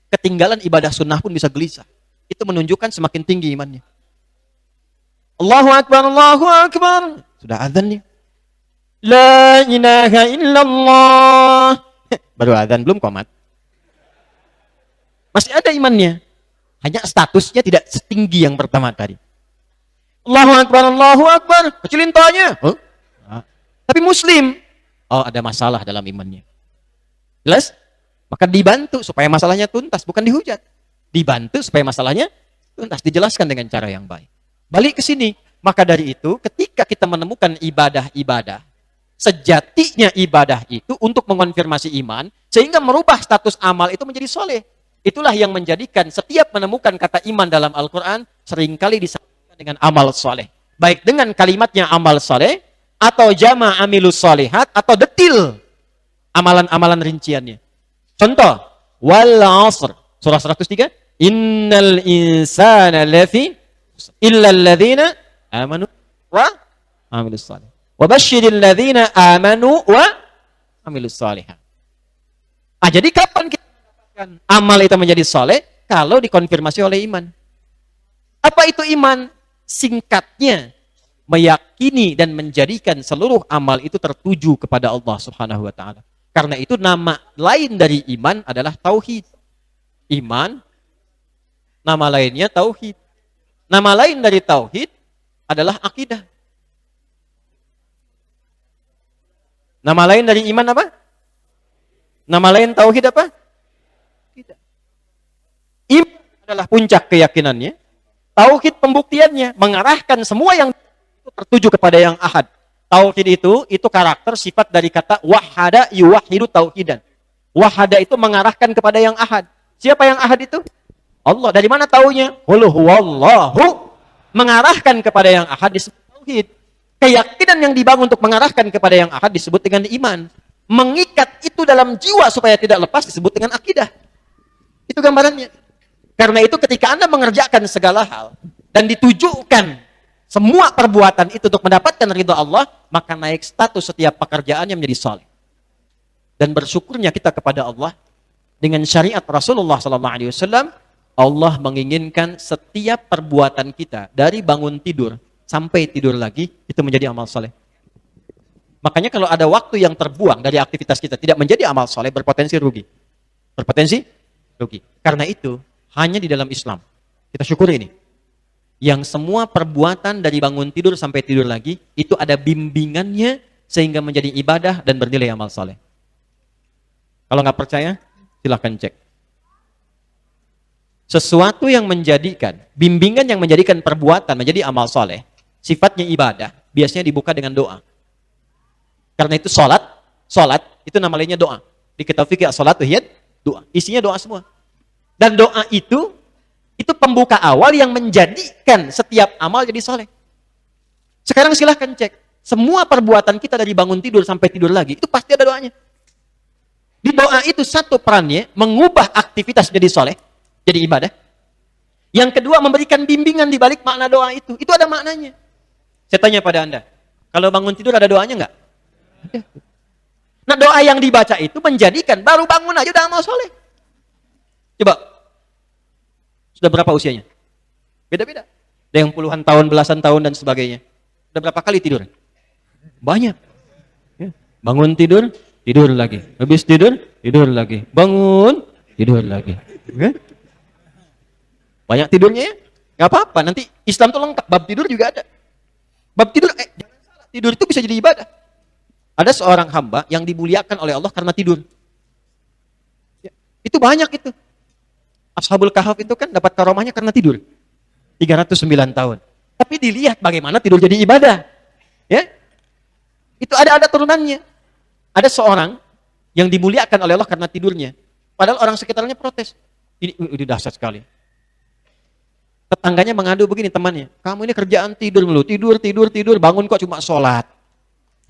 ketinggalan ibadah sunnah pun bisa gelisah. Itu menunjukkan semakin tinggi imannya. Allahu akbar, Allahu akbar. Sudah adzan nih. La ilaha illallah. Baru adzan, belum qomat. Masih ada imannya. Hanya statusnya tidak setinggi yang pertama tadi. Allahu akbar, Allahu akbar. Kecilin toanya. Huh? Tapi muslim. Oh, ada masalah dalam imannya. Jelas? Maka dibantu supaya masalahnya tuntas, bukan dihujat. Dibantu supaya masalahnya tuntas, dijelaskan dengan cara yang baik. Balik ke sini. Maka dari itu, ketika kita menemukan ibadah-ibadah, sejatinya ibadah itu untuk mengonfirmasi iman, sehingga merubah status amal itu menjadi soleh. Itulah yang menjadikan setiap menemukan kata iman dalam Al-Quran, seringkali disambungkan dengan amal soleh. Baik dengan kalimatnya amal soleh, atau jama' amilus solehat, atau detil amalan-amalan rinciannya. Contoh, wal asr, surah 103, innal insana lafi illa alladhina amanu wa amilus salih. Wa basyiril ladzina amanu wa amilus salihat. Jadi kapan kita mendapatkan amal itu menjadi saleh? Kalau dikonfirmasi oleh iman. Apa itu iman? Singkatnya, meyakini dan menjadikan seluruh amal itu tertuju kepada Allah Subhanahu wa taala. Karena itu nama lain dari iman adalah tauhid. Iman, nama lainnya tauhid. Nama lain dari tauhid adalah akidah. Nama lain dari iman apa? Nama lain tauhid apa? Tidak. Iman adalah puncak keyakinannya. Tauhid pembuktiannya, mengarahkan semua yang itu tertuju kepada yang ahad. Tauhid itu karakter sifat dari kata wahada yuwahidu tauhidan. Wahada itu mengarahkan kepada yang ahad. Siapa yang ahad itu? Allah. Dari mana taunya? Qul huwallahu. Mengarahkan kepada yang ahad disebut tauhid. Keyakinan yang dibangun untuk mengarahkan kepada yang ahad disebut dengan iman. Mengikat itu dalam jiwa supaya tidak lepas disebut dengan akidah. Itu gambarannya. Karena itu ketika Anda mengerjakan segala hal dan ditujukan semua perbuatan itu untuk mendapatkan ridha Allah, maka naik status setiap pekerjaannya menjadi saleh. Dan bersyukurnya kita kepada Allah dengan syariat Rasulullah SAW, Allah menginginkan setiap perbuatan kita dari bangun tidur sampai tidur lagi itu menjadi amal soleh. Makanya kalau ada waktu yang terbuang dari aktivitas kita tidak menjadi amal soleh, berpotensi rugi. Berpotensi rugi. Karena itu hanya di dalam Islam kita syukuri ini. Yang semua perbuatan dari bangun tidur sampai tidur lagi itu ada bimbingannya sehingga menjadi ibadah dan bernilai amal soleh. Kalau nggak percaya, silahkan cek. Sesuatu yang menjadikan, bimbingan yang menjadikan perbuatan menjadi amal soleh, sifatnya ibadah, biasanya dibuka dengan doa. Karena itu sholat itu nama lainnya doa. Di kitab fikih sholat hiyat doa. Isinya doa semua. Dan doa itu pembuka awal yang menjadikan setiap amal jadi soleh. Sekarang silahkan cek. Semua perbuatan kita dari bangun tidur sampai tidur lagi, itu pasti ada doanya. Di doa itu satu perannya mengubah aktivitas jadi soleh, jadi ibadah. Yang kedua memberikan bimbingan di balik makna doa itu. Itu ada maknanya. Saya tanya pada Anda, kalau bangun tidur ada doanya enggak? Ada. Nah doa yang dibaca itu menjadikan baru bangun aja udah amal soleh. Coba, sudah berapa usianya? Beda-beda. Ada yang puluhan tahun, belasan tahun dan sebagainya. Sudah berapa kali tidur? Banyak. Ya. Bangun tidur, tidur lagi. Habis tidur, tidur lagi. Bangun, tidur lagi. Okay? Banyak tidurnya ya? Gak apa-apa, nanti Islam tuh lengkap. Bab tidur juga ada. Bab tidur, jangan salah. Tidur itu bisa jadi ibadah. Ada seorang hamba yang dimuliakan oleh Allah karena tidur. Ya, itu banyak itu. Ashabul Kahf itu kan dapat karomahnya karena tidur. 309 tahun. Tapi dilihat bagaimana tidur jadi ibadah. Ya? Itu ada turunannya. Ada seorang yang dimuliakan oleh Allah karena tidurnya. Padahal orang sekitarnya protes. Ini dahsyat sekali. Tetangganya mengadu begini temannya. Kamu ini kerjaan tidur mulu. Tidur. Bangun kok cuma sholat.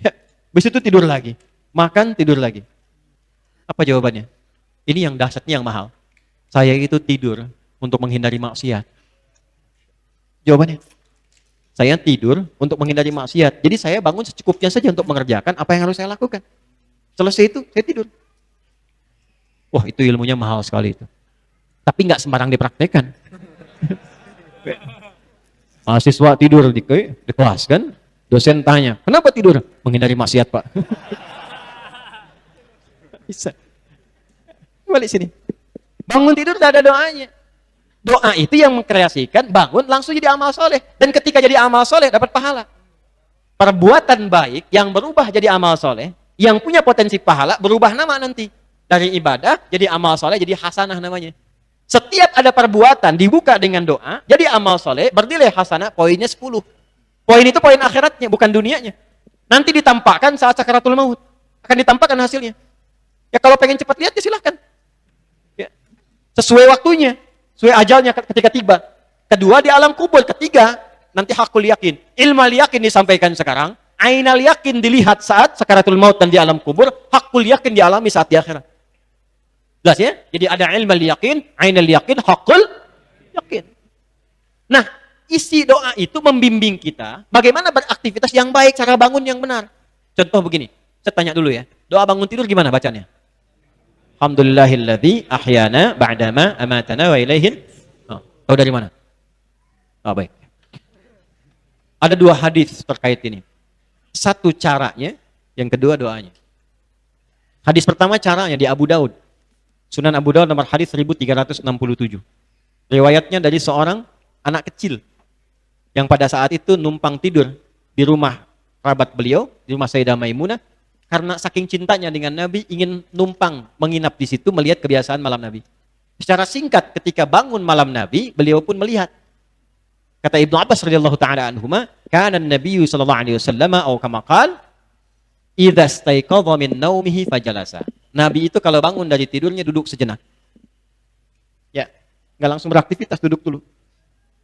Ya. Habis itu tidur lagi. Makan, tidur lagi. Apa jawabannya? Ini yang dahsyatnya yang mahal. Saya itu tidur untuk menghindari maksiat. Jawabannya. Saya tidur untuk menghindari maksiat. Jadi saya bangun secukupnya saja untuk mengerjakan apa yang harus saya lakukan. Selesai itu, saya tidur. Wah, itu ilmunya mahal sekali itu. Tapi nggak sembarang dipraktekkan. Mahasiswa tidur di kelas kan, dosen tanya, kenapa tidur? Menghindari maksiat, Pak. Bisa. Balik sini. Bangun tidur tidak ada doanya. Doa itu yang mengkreasikan, bangun langsung jadi amal soleh. Dan ketika jadi amal soleh, dapat pahala. Perbuatan baik yang berubah jadi amal soleh, yang punya potensi pahala, berubah nama nanti. Dari ibadah, jadi amal soleh, jadi hasanah namanya. Setiap ada perbuatan dibuka dengan doa, jadi amal soleh, bernilai hasanah, poinnya 10. Poin itu poin akhiratnya, bukan dunianya. Nanti ditampakkan saat sakaratul maut. Akan ditampakkan hasilnya. Ya kalau pengen cepat lihat, ya silahkan. Ya. Sesuai waktunya. Sesuai ajalnya ketika tiba. Kedua di alam kubur. Ketiga, nanti hakul yakin. Ilmal yakin disampaikan sekarang. Ainal yakin dilihat saat sakaratul maut dan di alam kubur. Hakul yakin dialami saat di akhirat. Jelas ya? Jadi ada ilmal yakin, ainal yakin, hakul yakin. Nah, isi doa itu membimbing kita bagaimana beraktivitas yang baik, cara bangun yang benar. Contoh begini, saya tanya dulu ya. Doa bangun tidur gimana bacanya? Alhamdulillahilladzi ahyana ba'dama amatana wa ilaihin. Oh, tahu dari mana? Oh, baik. Ada dua hadis terkait ini. Satu caranya, yang kedua doanya. Hadis pertama caranya di Abu Daud. Sunan Abu Daud nomor hadis 1367. Riwayatnya dari seorang anak kecil yang pada saat itu numpang tidur di rumah kerabat beliau, di rumah Sayyidah Maimunah. Karena saking cintanya dengan Nabi, ingin numpang menginap di situ melihat kebiasaan malam Nabi. Secara singkat, ketika bangun malam Nabi, beliau pun melihat. Kata Ibnu Abbas radhiyallahu taala anhuma, kana an-nabiy sallallahu alaihi wasallam atau kama qala, idza staiqadha min naumihi fajalasa. Nabi itu kalau bangun dari tidurnya duduk sejenak. Ya, enggak langsung beraktivitas, duduk dulu.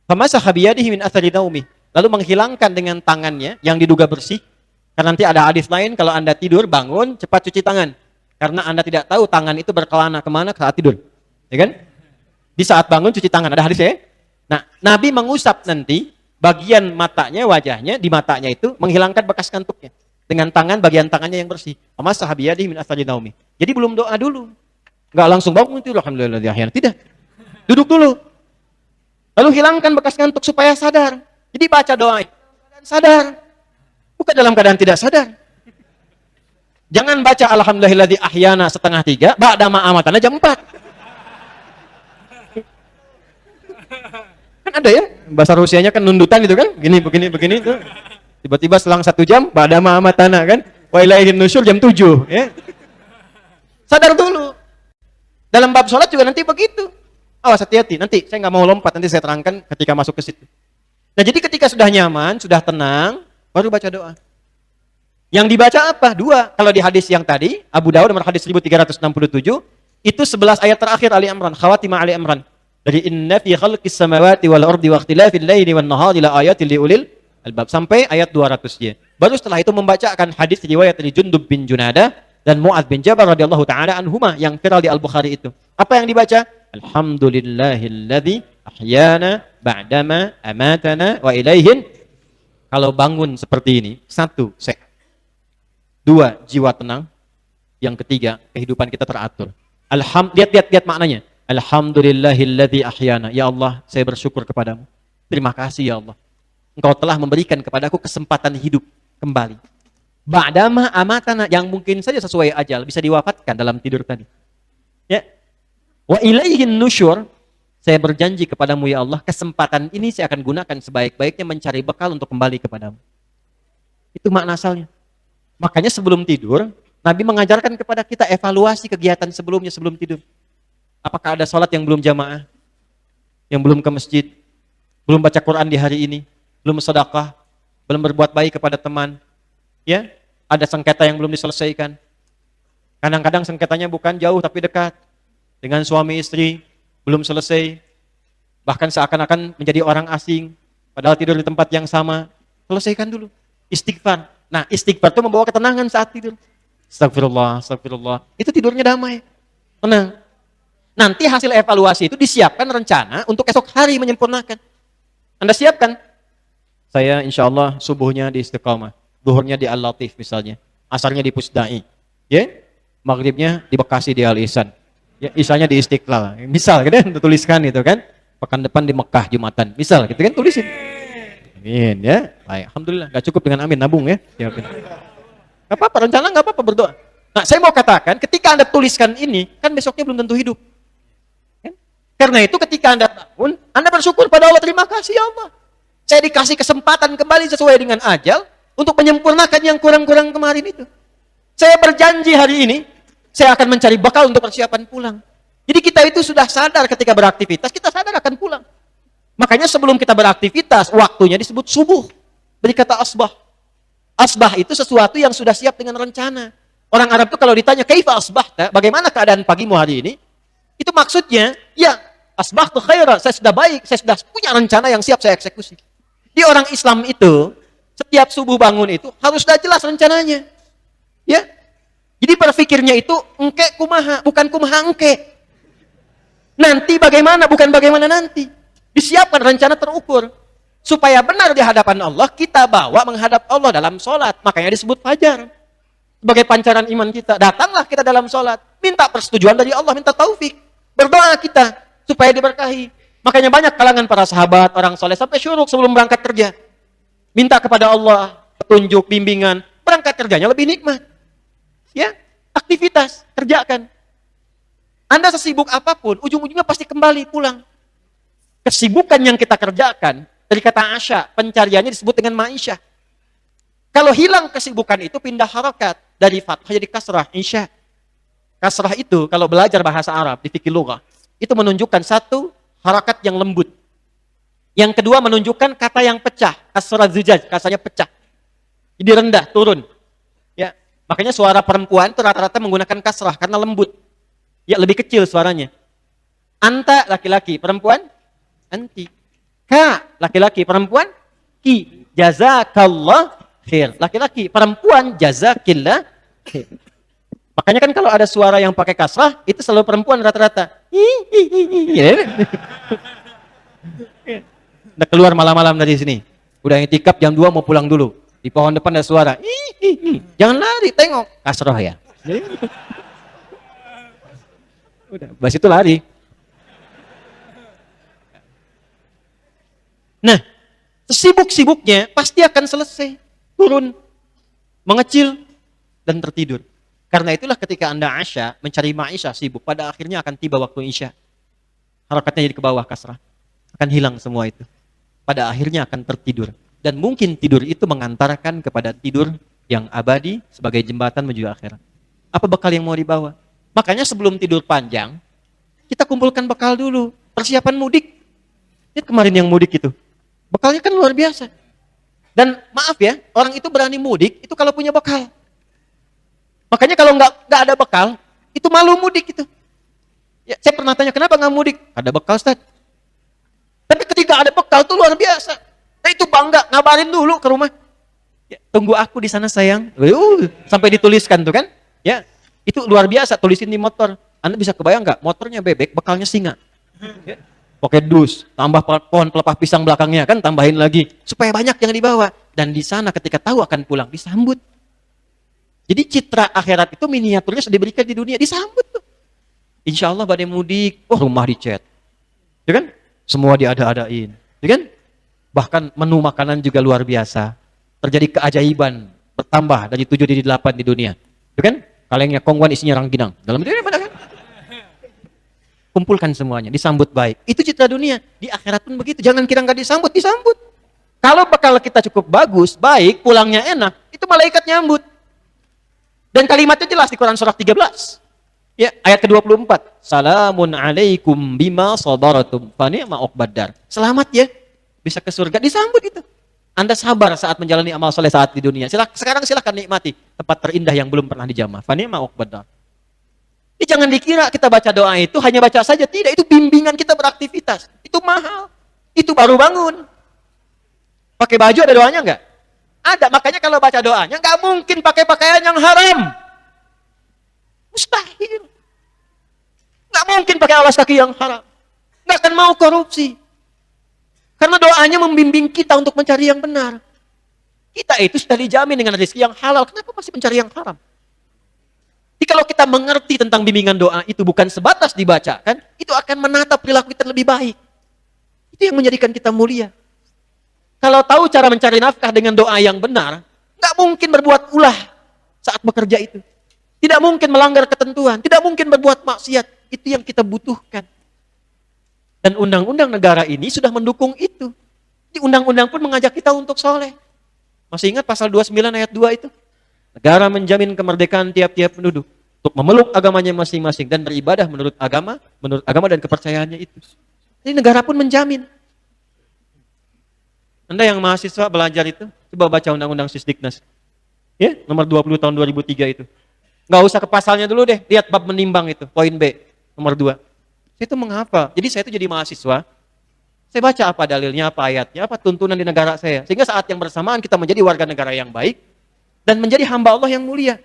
Famasaha biyadihi min athari naumi. Lalu menghilangkan dengan tangannya yang diduga bersih. Karena nanti ada hadis lain, kalau Anda tidur, bangun, cepat cuci tangan. Karena Anda tidak tahu tangan itu berkelana kemana saat tidur. Ya kan? Di saat bangun cuci tangan, ada hadisnya ya? Nah, Nabi mengusap nanti bagian matanya, wajahnya, di matanya itu menghilangkan bekas kantuknya. Dengan tangan, bagian tangannya yang bersih. Amma sahabiyadi min asali naumi. Jadi belum doa dulu. Enggak langsung bangun itu, alhamdulillah. Tidak. Duduk dulu. Lalu hilangkan bekas kantuk supaya sadar. Jadi baca doa itu dalam keadaan sadar. Bukan dalam keadaan tidak sadar. Jangan baca alhamdulillahilladzi ahyana 2:30, ba'da ma amatana jam 4. Kan ada ya, bahasa Rusianya kan nundutan itu kan, begini itu. Tiba-tiba selang 1 jam, ba'da ma amatana kan, wa ilaihin nusyur jam 7 ya. Sadar dulu. Dalam bab sholat juga nanti begitu. Awas hati-hati, nanti saya nggak mau lompat, nanti saya terangkan ketika masuk ke situ. Nah jadi ketika sudah nyaman, sudah tenang, baru baca doa. Yang dibaca apa? 2. Kalau di hadis yang tadi, Abu Dawud nomor hadis 1367, itu 11 ayat terakhir Ali Imran, khawatimah Ali Imran. Dari inna fi khalqis samawati wal ardi wa ikhtilafil laili wan nahari la ayatil liulil albab sampai ayat 200-nya. Baru setelah itu membacakan hadis riwayat dari Jundub bin Junadah dan Mu'adz bin Jabal radhiyallahu taala anhuma yang viral di Al-Bukhari itu. Apa yang dibaca? Alhamdulillahilladzi ahyana ba'dama amatana wa ilaihin. Kalau bangun seperti ini, 1, sehat. 2, jiwa tenang. Yang ketiga, kehidupan kita teratur. Lihat maknanya. Alhamdulillahilladzi ahyana. Ya Allah, saya bersyukur kepadamu. Terima kasih ya Allah. Engkau telah memberikan kepadaku kesempatan hidup kembali. Ba'dama amatana, yang mungkin saja sesuai ajal, bisa diwafatkan dalam tidur tadi. Ya. Wa ilaihin nusyur. Saya berjanji kepadamu ya Allah, kesempatan ini saya akan gunakan sebaik-baiknya mencari bekal untuk kembali kepadamu. Itu makna asalnya. Makanya sebelum tidur, Nabi mengajarkan kepada kita evaluasi kegiatan sebelumnya sebelum tidur. Apakah ada sholat yang belum jamaah? Yang belum ke masjid? Belum baca Quran di hari ini? Belum sedekah? Belum berbuat baik kepada teman? Ya, ada sengketa yang belum diselesaikan. Kadang-kadang sengketanya bukan jauh tapi dekat. Dengan suami istri, belum selesai. Bahkan seakan-akan menjadi orang asing. Padahal tidur di tempat yang sama. Selesaikan dulu. Istighfar. Nah, istighfar itu membawa ketenangan saat tidur. Astagfirullah, astagfirullah. Itu tidurnya damai. Tenang. Nanti hasil evaluasi itu disiapkan rencana untuk esok hari menyempurnakan. Anda siapkan. Saya insya Allah subuhnya di Istiqamah. Duhurnya di Al-Latif misalnya. Asarnya di Pusdai. Ya? Maghribnya di Bekasi di Al-Ihsan. Ya, isanya di Istiqlal. Misal kan tuliskan itu kan. Pekan depan di Mekah Jumatan. Misal gitu kan tulisin. Amin ya. Baik, alhamdulillah. Gak cukup dengan amin, nabung ya. Gak apa-apa, rencana gak apa-apa berdoa. Nah, saya mau katakan ketika Anda tuliskan ini, kan besoknya belum tentu hidup. Kan? Karena itu ketika Anda bangun, Anda bersyukur pada Allah, terima kasih ya Allah. Saya dikasih kesempatan kembali sesuai dengan ajal untuk menyempurnakan yang kurang-kurang kemarin itu. Saya berjanji hari ini, saya akan mencari bekal untuk persiapan pulang. Jadi kita itu sudah sadar ketika beraktivitas, kita sadar akan pulang. Makanya sebelum kita beraktivitas, waktunya disebut subuh. Beri kata asbah. Asbah itu sesuatu yang sudah siap dengan rencana. Orang Arab itu kalau ditanya, kaifa asbahta? Bagaimana keadaan pagimu hari ini? Itu maksudnya, ya, asbahtu khaira. Saya sudah baik, saya sudah punya rencana yang siap saya eksekusi. Di orang Islam itu, setiap subuh bangun itu harus sudah jelas rencananya. Ya. Jadi berpikirnya itu engke kumaha, bukan kumaha engke. Nanti bagaimana, bukan bagaimana nanti. Disiapkan rencana terukur. Supaya benar di hadapan Allah, kita bawa menghadap Allah dalam sholat. Makanya disebut fajar. Sebagai pancaran iman kita. Datanglah kita dalam sholat. Minta persetujuan dari Allah, minta taufik. Berdoa kita, supaya diberkahi. Makanya banyak kalangan para sahabat, orang soleh, sampai syuruk sebelum berangkat kerja. Minta kepada Allah, petunjuk, bimbingan. Berangkat kerjanya lebih nikmat. Ya, aktivitas, kerjakan. Anda sesibuk apapun, ujung-ujungnya pasti kembali pulang. Kesibukan yang kita kerjakan, dari kata asya, pencariannya disebut dengan ma'isyah. Kalau hilang kesibukan itu, pindah harakat. dari fathah jadi kasrah, insya. Kasrah itu kalau belajar bahasa Arab di fikih lughah, itu menunjukkan satu harakat yang lembut. Yang kedua menunjukkan kata yang pecah, kasrah zujaj, kasarnya pecah. Jadi rendah, turun. Ya, makanya suara perempuan itu rata-rata menggunakan kasrah karena lembut. Ya, lebih kecil suaranya. Anta laki-laki, perempuan anti. Ka laki-laki, perempuan ki. Jazakallah khair. Laki-laki, perempuan jazakillah khair. Makanya kan kalau ada suara yang pakai kasrah, itu selalu perempuan rata-rata. Udah keluar malam-malam dari sini. Udah itikaf jam 2 mau pulang dulu. Di pohon depan ada suara. Jangan lari, tengok. Kasrah ya. Udah, bahas itu lari. Nah, sesibuk-sibuknya pasti akan selesai. Turun, mengecil, dan tertidur. Karena itulah ketika Anda Asya, mencari Ma'isya sibuk, pada akhirnya akan tiba waktu Isya. Harakatnya jadi ke bawah kasrah. Akan hilang semua itu. Pada akhirnya akan tertidur. Dan mungkin tidur itu mengantarkan kepada tidur yang abadi sebagai jembatan menuju akhirat. Apa bekal yang mau dibawa? Makanya sebelum tidur panjang, kita kumpulkan bekal dulu. Persiapan mudik. Lihat kemarin yang mudik itu. Bekalnya kan luar biasa. Dan maaf ya, orang itu berani mudik, itu kalau punya bekal. Makanya kalau nggak ada bekal, itu malu mudik itu. Ya, saya pernah tanya, kenapa nggak mudik? Ada bekal, Ustaz. Tapi ketika ada bekal itu luar biasa. Nah itu bangga, ngabarin dulu ke rumah. Ya, tunggu aku di sana sayang. Sampai dituliskan tuh kan. Ya, itu luar biasa, tulisin di motor. Anda bisa kebayang nggak? Motornya bebek, bekalnya singa. Ya. Pakai dus, tambah pohon pelepah pisang belakangnya kan, tambahin lagi. Supaya banyak yang dibawa. Dan di sana ketika tahu akan pulang, disambut. Jadi citra akhirat itu miniaturnya sudah diberikan di dunia, disambut tuh. Insya Allah badai mudik, rumah dicat. Ya kan? Semua diada-adain. Ya kan? Bahkan menu makanan juga luar biasa. Terjadi keajaiban, bertambah dari 7 jadi 8 di dunia. Ya kan? Kalengnya kongguan isinya rangginang. Dalam dunia mana kan? Kumpulkan semuanya, disambut baik. Itu citra dunia. Di akhirat pun begitu. Jangan kira nggak disambut, disambut. Kalau bakal kita cukup bagus, baik, pulangnya enak, itu malaikat nyambut. Dan kalimatnya jelas di Quran surah 13. Ya, ayat ke-24. Salamun alaikum bima sabaratum fa ni'ma uqbaddar. Selamat ya, bisa ke surga, disambut itu. Anda sabar saat menjalani amal soleh saat di dunia. Sekarang silakan nikmati tempat terindah yang belum pernah dijamah. Fa ni'ma uqbaddar. Jangan dikira kita baca doa itu hanya baca saja. Tidak, itu bimbingan kita beraktivitas. Itu mahal. Itu baru bangun. Pakai baju ada doanya enggak? Ada, makanya kalau baca doanya nggak mungkin pakai pakaian yang haram. Mustahil. Nggak mungkin pakai alas kaki yang haram. Nggak akan mau korupsi. Karena doanya membimbing kita untuk mencari yang benar. Kita itu sudah dijamin dengan rezeki yang halal. Kenapa masih mencari yang haram? Jadi kalau kita mengerti tentang bimbingan doa itu bukan sebatas dibacakan, itu akan menata perilaku kita lebih baik. Itu yang menjadikan kita mulia. Kalau tahu cara mencari nafkah dengan doa yang benar, nggak mungkin berbuat ulah saat bekerja itu. Tidak mungkin melanggar ketentuan, tidak mungkin berbuat maksiat. Itu yang kita butuhkan. Dan undang-undang negara ini sudah mendukung itu. Di undang-undang pun mengajak kita untuk soleh. Masih ingat pasal 29 ayat 2 itu? Negara menjamin kemerdekaan tiap-tiap penduduk untuk memeluk agamanya masing-masing dan beribadah menurut agama dan kepercayaannya itu. Jadi negara pun menjamin. Anda yang mahasiswa belajar itu, coba baca Undang-Undang Sisdiknas. Ya, nomor 20 tahun 2003 itu. Nggak usah ke pasalnya dulu deh, lihat bab menimbang itu, poin B, nomor 2. Saya itu menghafal. Jadi saya itu jadi mahasiswa, saya baca apa dalilnya, apa ayatnya, apa tuntunan di negara saya. Sehingga saat yang bersamaan kita menjadi warga negara yang baik, dan menjadi hamba Allah yang mulia.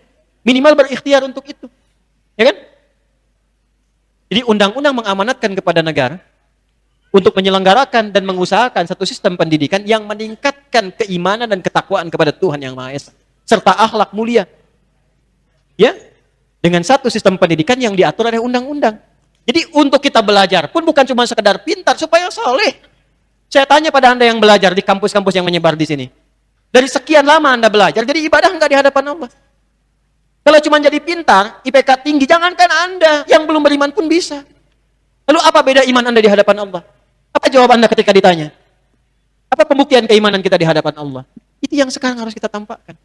Minimal berikhtiar untuk itu. Ya kan? Jadi undang-undang mengamanatkan kepada negara, untuk menyelenggarakan dan mengusahakan satu sistem pendidikan yang meningkatkan keimanan dan ketakwaan kepada Tuhan Yang Maha Esa serta akhlak mulia. Ya, dengan satu sistem pendidikan yang diatur oleh undang-undang. Jadi untuk kita belajar pun bukan cuma sekedar pintar supaya soleh. Saya tanya pada Anda yang belajar di kampus-kampus yang menyebar di sini. Dari sekian lama Anda belajar, jadi ibadah enggak di hadapan Allah. Kalau cuma jadi pintar, IPK tinggi, jangankan Anda yang belum beriman pun bisa. Lalu apa beda iman Anda di hadapan Allah? Apa jawab Anda ketika ditanya? Apa pembuktian keimanan kita di hadapan Allah? Itu yang sekarang harus kita tampakkan.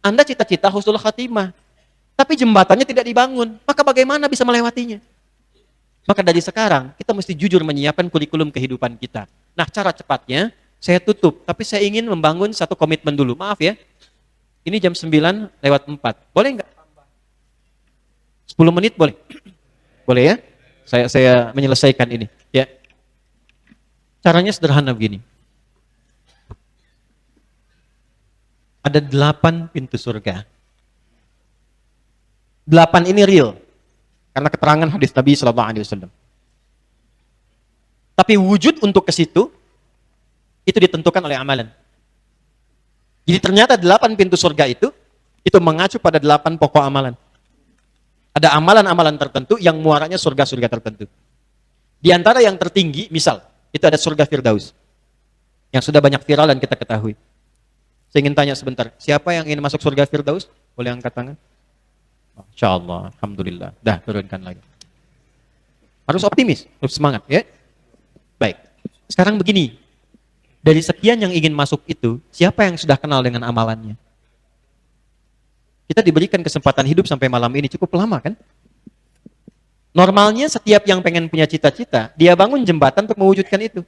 Anda cita-cita husnul khatimah, tapi jembatannya tidak dibangun, maka bagaimana bisa melewatinya? Maka dari sekarang, kita mesti jujur menyiapkan kurikulum kehidupan kita. Nah, cara cepatnya, saya tutup, tapi saya ingin membangun satu komitmen dulu. Maaf ya, ini jam 9:04. Boleh nggak? 10 menit boleh? Boleh ya? Saya menyelesaikan ini. Ya. Caranya sederhana begini. Ada 8 pintu surga. 8 ini real. Karena keterangan hadis Nabi SAW. Tapi wujud untuk ke situ, itu ditentukan oleh amalan. Jadi ternyata 8 pintu surga itu mengacu pada 8 pokok amalan. Ada amalan-amalan tertentu yang muaranya surga-surga tertentu. Di antara yang tertinggi, misal, itu ada surga Firdaus. Yang sudah banyak viral dan kita ketahui. Saya ingin tanya sebentar, siapa yang ingin masuk surga Firdaus? Boleh angkat tangan? Insyaallah, alhamdulillah. Dah, turunkan lagi. Harus optimis, harus semangat ya. Baik. Sekarang begini. Dari sekian yang ingin masuk itu, siapa yang sudah kenal dengan amalannya? Kita diberikan kesempatan hidup sampai malam ini cukup lama kan? Normalnya setiap yang pengen punya cita-cita, dia bangun jembatan untuk mewujudkan itu.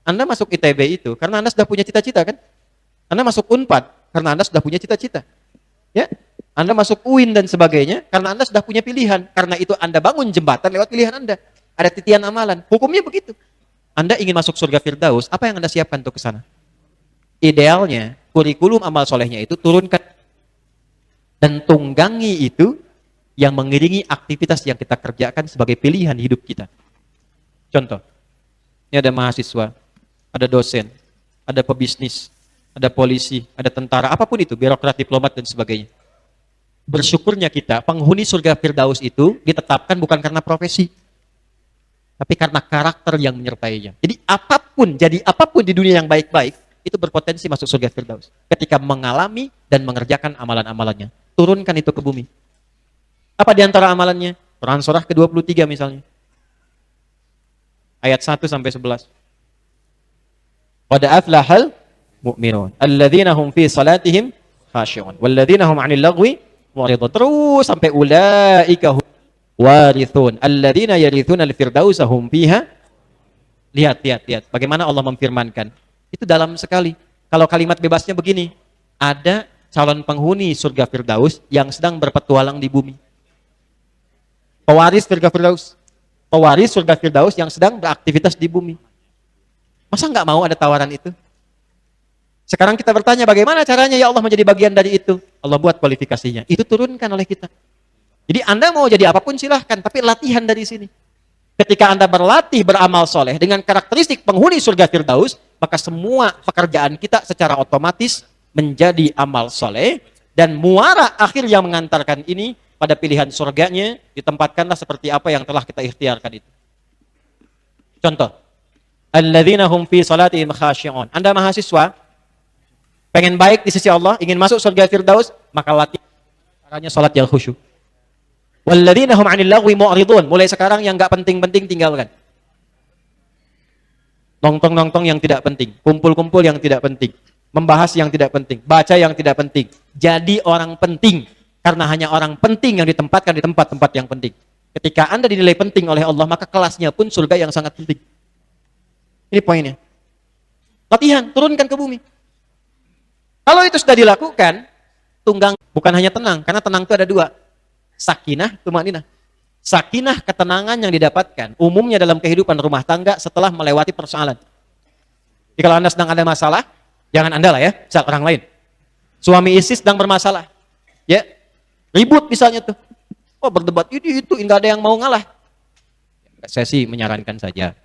Anda masuk ITB itu karena Anda sudah punya cita-cita kan? Anda masuk Unpad karena Anda sudah punya cita-cita. Ya? Anda masuk UIN dan sebagainya karena Anda sudah punya pilihan. Karena itu Anda bangun jembatan lewat pilihan Anda. Ada titian amalan. Hukumnya begitu. Anda ingin masuk surga Firdaus, apa yang Anda siapkan untuk ke sana? Idealnya, kurikulum amal solehnya itu turunkan dan tunggangi itu yang mengiringi aktivitas yang kita kerjakan sebagai pilihan hidup kita. Contoh, ini ada mahasiswa, ada dosen, ada pebisnis, ada polisi, ada tentara, apapun itu, birokrat, diplomat, dan sebagainya. Bersyukurnya kita, penghuni surga Firdaus itu ditetapkan bukan karena profesi, tapi karena karakter yang menyertainya. Jadi apapun di dunia yang baik-baik, itu berpotensi masuk surga Firdaus. Ketika mengalami dan mengerjakan amalan-amalannya. Turunkan itu ke bumi. Apa di antara amalannya? Quran surah ke-23 misalnya. Ayat 1-11. Qad aflahal mu'minun alladzina hum fi salatihim khashi'un walladzina hum 'anil lagwi mu'ridun. Terus sampai ulaika warithun alladzina yarithuna al-firdausa hum fiha. Lihat bagaimana Allah memfirmankan. Itu dalam sekali. Kalau kalimat bebasnya begini, ada calon penghuni surga Firdaus yang sedang berpetualang di bumi. Pewaris surga Firdaus yang sedang beraktivitas di bumi. Masa nggak mau ada tawaran itu? Sekarang kita bertanya, bagaimana caranya ya Allah menjadi bagian dari itu? Allah buat kualifikasinya. Itu turunkan oleh kita. Jadi Anda mau jadi apapun silahkan, tapi latihan dari sini. Ketika Anda berlatih beramal soleh dengan karakteristik penghuni surga Firdaus, maka semua pekerjaan kita secara otomatis menjadi amal soleh, dan muara akhir yang mengantarkan ini pada pilihan surganya ditempatkanlah seperti apa yang telah kita ikhtiarkan itu. Contoh, alladzina hum fi salatihim khashi'un. Anda mahasiswa pengen baik di sisi Allah, ingin masuk surga Firdaus, maka latih caranya salat yang khusyuk. Walladzina hum 'anil lagwi mu'ridun. Mulai sekarang yang enggak penting-penting tinggalkan. Nongtong-nongtong yang tidak penting, kumpul-kumpul yang tidak penting, membahas yang tidak penting, baca yang tidak penting. Jadi orang penting, karena hanya orang penting yang ditempatkan di tempat-tempat yang penting. Ketika Anda dinilai penting oleh Allah, maka kelasnya pun surga yang sangat penting. Ini poinnya. Latihan, turunkan ke bumi. Kalau itu sudah dilakukan, tunggang bukan hanya tenang, karena tenang itu ada dua. Sakinah, tumaninah. Sakinah, ketenangan yang didapatkan umumnya dalam kehidupan rumah tangga setelah melewati persoalan. Jadi kalau Anda sedang ada masalah, jangan Anda lah ya, misal orang lain. Suami istri sedang bermasalah. Ya, ribut misalnya tuh. Oh, berdebat ini itu, enggak ada yang mau ngalah. Saya sih menyarankan saja.